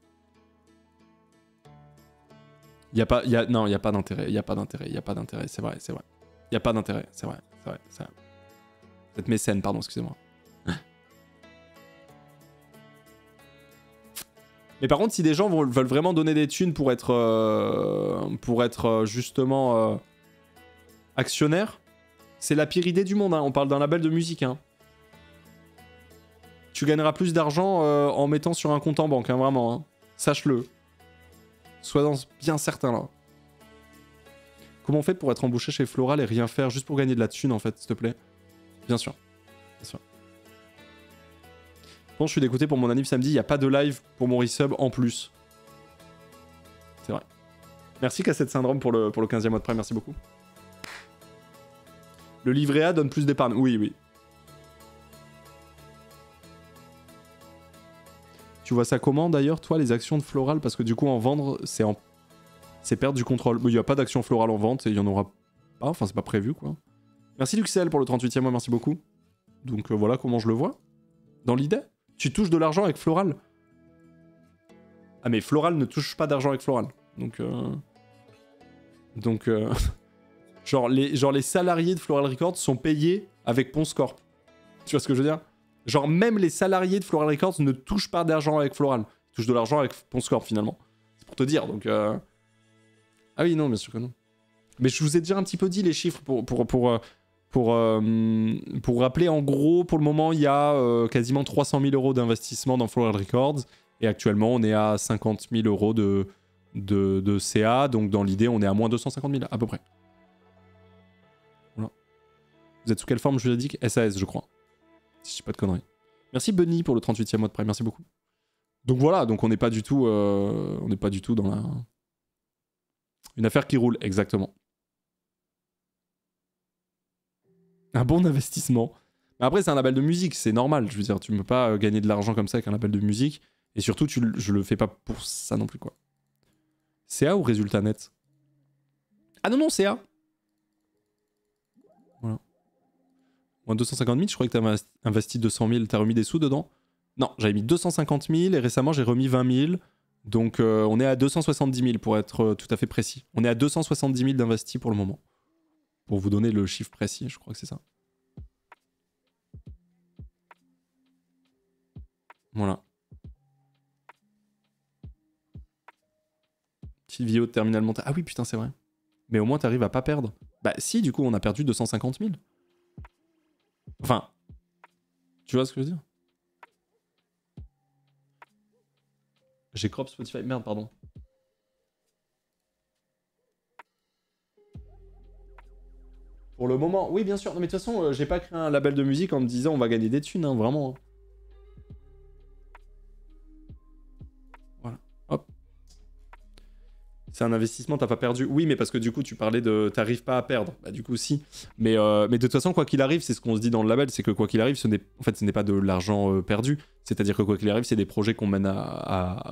Non, il n'y a pas d'intérêt. Il n'y a pas d'intérêt. Il n'y a pas d'intérêt. C'est vrai, c'est vrai. Il n'y a pas d'intérêt. C'est vrai, c'est vrai, c'est vrai. Vous êtes mécène, pardon, excusez-moi. Mais par contre, si des gens veulent vraiment donner des thunes pour être justement actionnaire, c'est la pire idée du monde. Hein. On parle d'un label de musique. Hein. Tu gagneras plus d'argent en mettant sur un compte en banque, hein, vraiment. Hein. Sache-le. Sois bien certain, là. Comment on fait pour être embauché chez Floral et rien faire juste pour gagner de la thune, en fait, s'il te plaît? Bien sûr. Bien sûr. Bon, je suis dégoûté pour mon anniv samedi, il n'y a pas de live pour mon resub en plus. C'est vrai. Merci Cassette Syndrome pour le 15e mois de prêt, merci beaucoup. Le livret A donne plus d'épargne. Oui, oui. Tu vois ça comment d'ailleurs, toi, les actions de Floral? Parce que du coup, en vendre, c'est perdre du contrôle. Il n'y a pas d'action Floral en vente et il n'y en aura pas. Enfin, c'est pas prévu, quoi. Merci Luxel pour le 38e mois, merci beaucoup. Donc voilà comment je le vois. Dans l'idée, tu touches de l'argent avec Floral. Ah, mais Floral ne touche pas d'argent avec Floral. Donc genre les salariés de Floral Records sont payés avec Ponce Corp. Tu vois ce que je veux dire? Genre même les salariés de Floral Records ne touchent pas d'argent avec Floral. Ils touchent de l'argent avec Ponce Corp finalement. C'est pour te dire, donc... Ah oui, non, bien sûr que non. Mais je vous ai déjà un petit peu dit les chiffres pour rappeler, en gros, pour le moment, il y a quasiment 300 000 € d'investissement dans Floral Records. Et actuellement, on est à 50 000 € de CA. Donc dans l'idée, on est à moins 250 000 à peu près. Voilà. Vous êtes sous quelle forme juridique? SAS, je crois. Si je dis pas de conneries. Merci Bunny pour le 38e mois de prêt, merci beaucoup. Donc voilà, donc on n'est pas du tout dans la... Une affaire qui roule, exactement. Un bon investissement. Mais après, c'est un label de musique, c'est normal. Je veux dire, tu ne peux pas gagner de l'argent comme ça avec un label de musique. Et surtout, je le fais pas pour ça non plus, quoi. CA ou résultat net? Ah non, non, CA. Voilà. Moins 250 000, je croyais que tu avais investi 200 000. T'as remis des sous dedans? Non, j'avais mis 250 000 et récemment, j'ai remis 20 000. Donc, on est à 270 000 pour être tout à fait précis. On est à 270 000 d'investis pour le moment. Pour vous donner le chiffre précis, je crois que c'est ça. Voilà. Petite vidéo de terminal montage. Ah oui, putain, c'est vrai. Mais au moins, t'arrives à pas perdre. Bah si, du coup, on a perdu 250 000. Enfin, tu vois ce que je veux dire? J'ai crop Spotify. Merde, pardon. Pour le moment, oui, bien sûr. Non, mais de toute façon, j'ai pas créé un label de musique en me disant on va gagner des thunes, hein, vraiment. Hein. Voilà. Hop. C'est un investissement, t'as pas perdu. Oui, mais parce que du coup, tu parlais de t'arrives pas à perdre. Bah, du coup, si. Mais de toute façon, quoi qu'il arrive, c'est ce qu'on se dit dans le label, c'est que quoi qu'il arrive, ce n'est pas de l'argent perdu. C'est-à-dire que quoi qu'il arrive, c'est des projets qu'on mène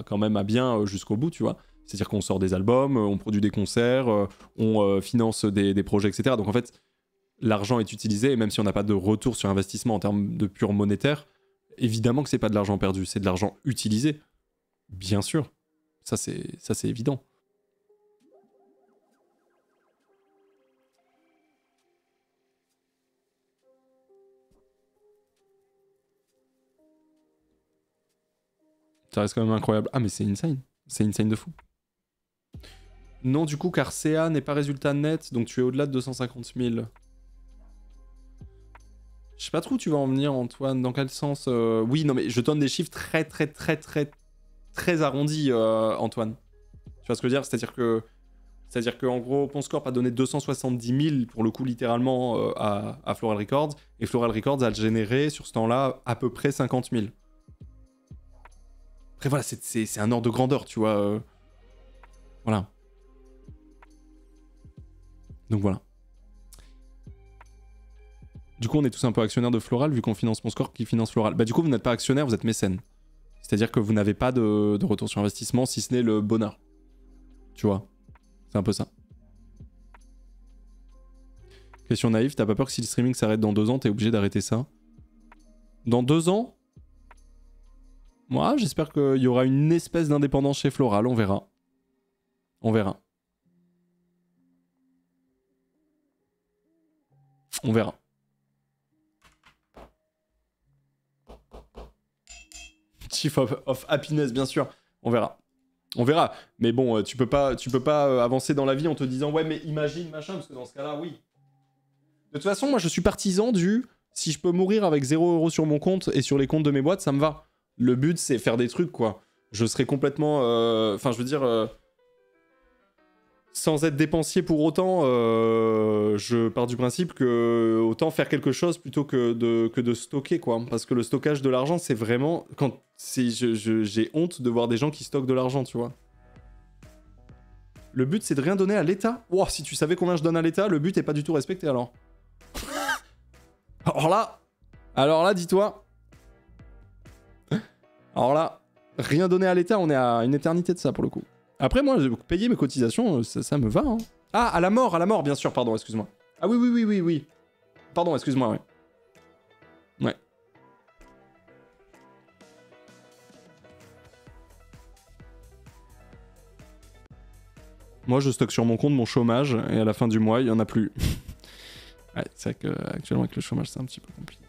quand même à bien jusqu'au bout, tu vois. C'est-à-dire qu'on sort des albums, on produit des concerts, on finance des projets, etc. Donc en fait, l'argent est utilisé, et même si on n'a pas de retour sur investissement en termes de pur monétaire, évidemment que c'est pas de l'argent perdu, c'est de l'argent utilisé. Bien sûr. Ça, c'est évident. Ça reste quand même incroyable. Ah, mais c'est insane. C'est insane de fou. Non, du coup, car CA n'est pas résultat net, donc tu es au-delà de 250 000. Je sais pas trop où tu vas en venir, Antoine. Dans quel sens Oui, non, mais je donne des chiffres très arrondis, Antoine. Tu vois ce que je veux dire? C'est-à-dire que en gros, Ponce Corp a donné 270 000, pour le coup, littéralement, à Floral Records. Et Floral Records a généré, sur ce temps-là, à peu près 50 000. Après, voilà, c'est un ordre de grandeur, tu vois. Voilà. Donc voilà. Du coup, on est tous un peu actionnaires de Floral, vu qu'on finance mon score qui finance Floral. Bah du coup, vous n'êtes pas actionnaire, vous êtes mécène. C'est-à-dire que vous n'avez pas de retour sur investissement, si ce n'est le bonheur. Tu vois. C'est un peu ça. Question naïve, t'as pas peur que si le streaming s'arrête dans 2 ans, t'es obligé d'arrêter ça? Dans 2 ans? Moi, j'espère qu'il y aura une espèce d'indépendance chez Floral, on verra. On verra. On verra. Chief of Happiness, bien sûr. On verra. On verra. Mais bon, tu peux pas avancer dans la vie en te disant ouais, mais imagine, machin, parce que dans ce cas-là, oui. De toute façon, moi, je suis partisan du si je peux mourir avec 0 € sur mon compte et sur les comptes de mes boîtes, ça me va. Le but, c'est faire des trucs, quoi. Je serais complètement... Enfin, je veux dire... sans être dépensier pour autant, je pars du principe que autant faire quelque chose plutôt que de stocker, quoi. Parce que le stockage de l'argent, c'est vraiment... J'ai honte de voir des gens qui stockent de l'argent, tu vois. Le but, c'est de rien donner à l'État. Wow, si tu savais combien je donne à l'État, le but est pas du tout respecté, alors. Alors là, dis-toi... Alors là, rien donné à l'État, on est à une éternité de ça, pour le coup. Après, moi, payer mes cotisations, ça me va, hein. Ah, à la mort, bien sûr, pardon, excuse-moi. Ah oui. Pardon, excuse-moi, ouais. Ouais. Moi, je stocke sur mon compte mon chômage, et à la fin du mois, il y en a plus. Ouais, c'est vrai qu'actuellement, avec le chômage, c'est un petit peu compliqué.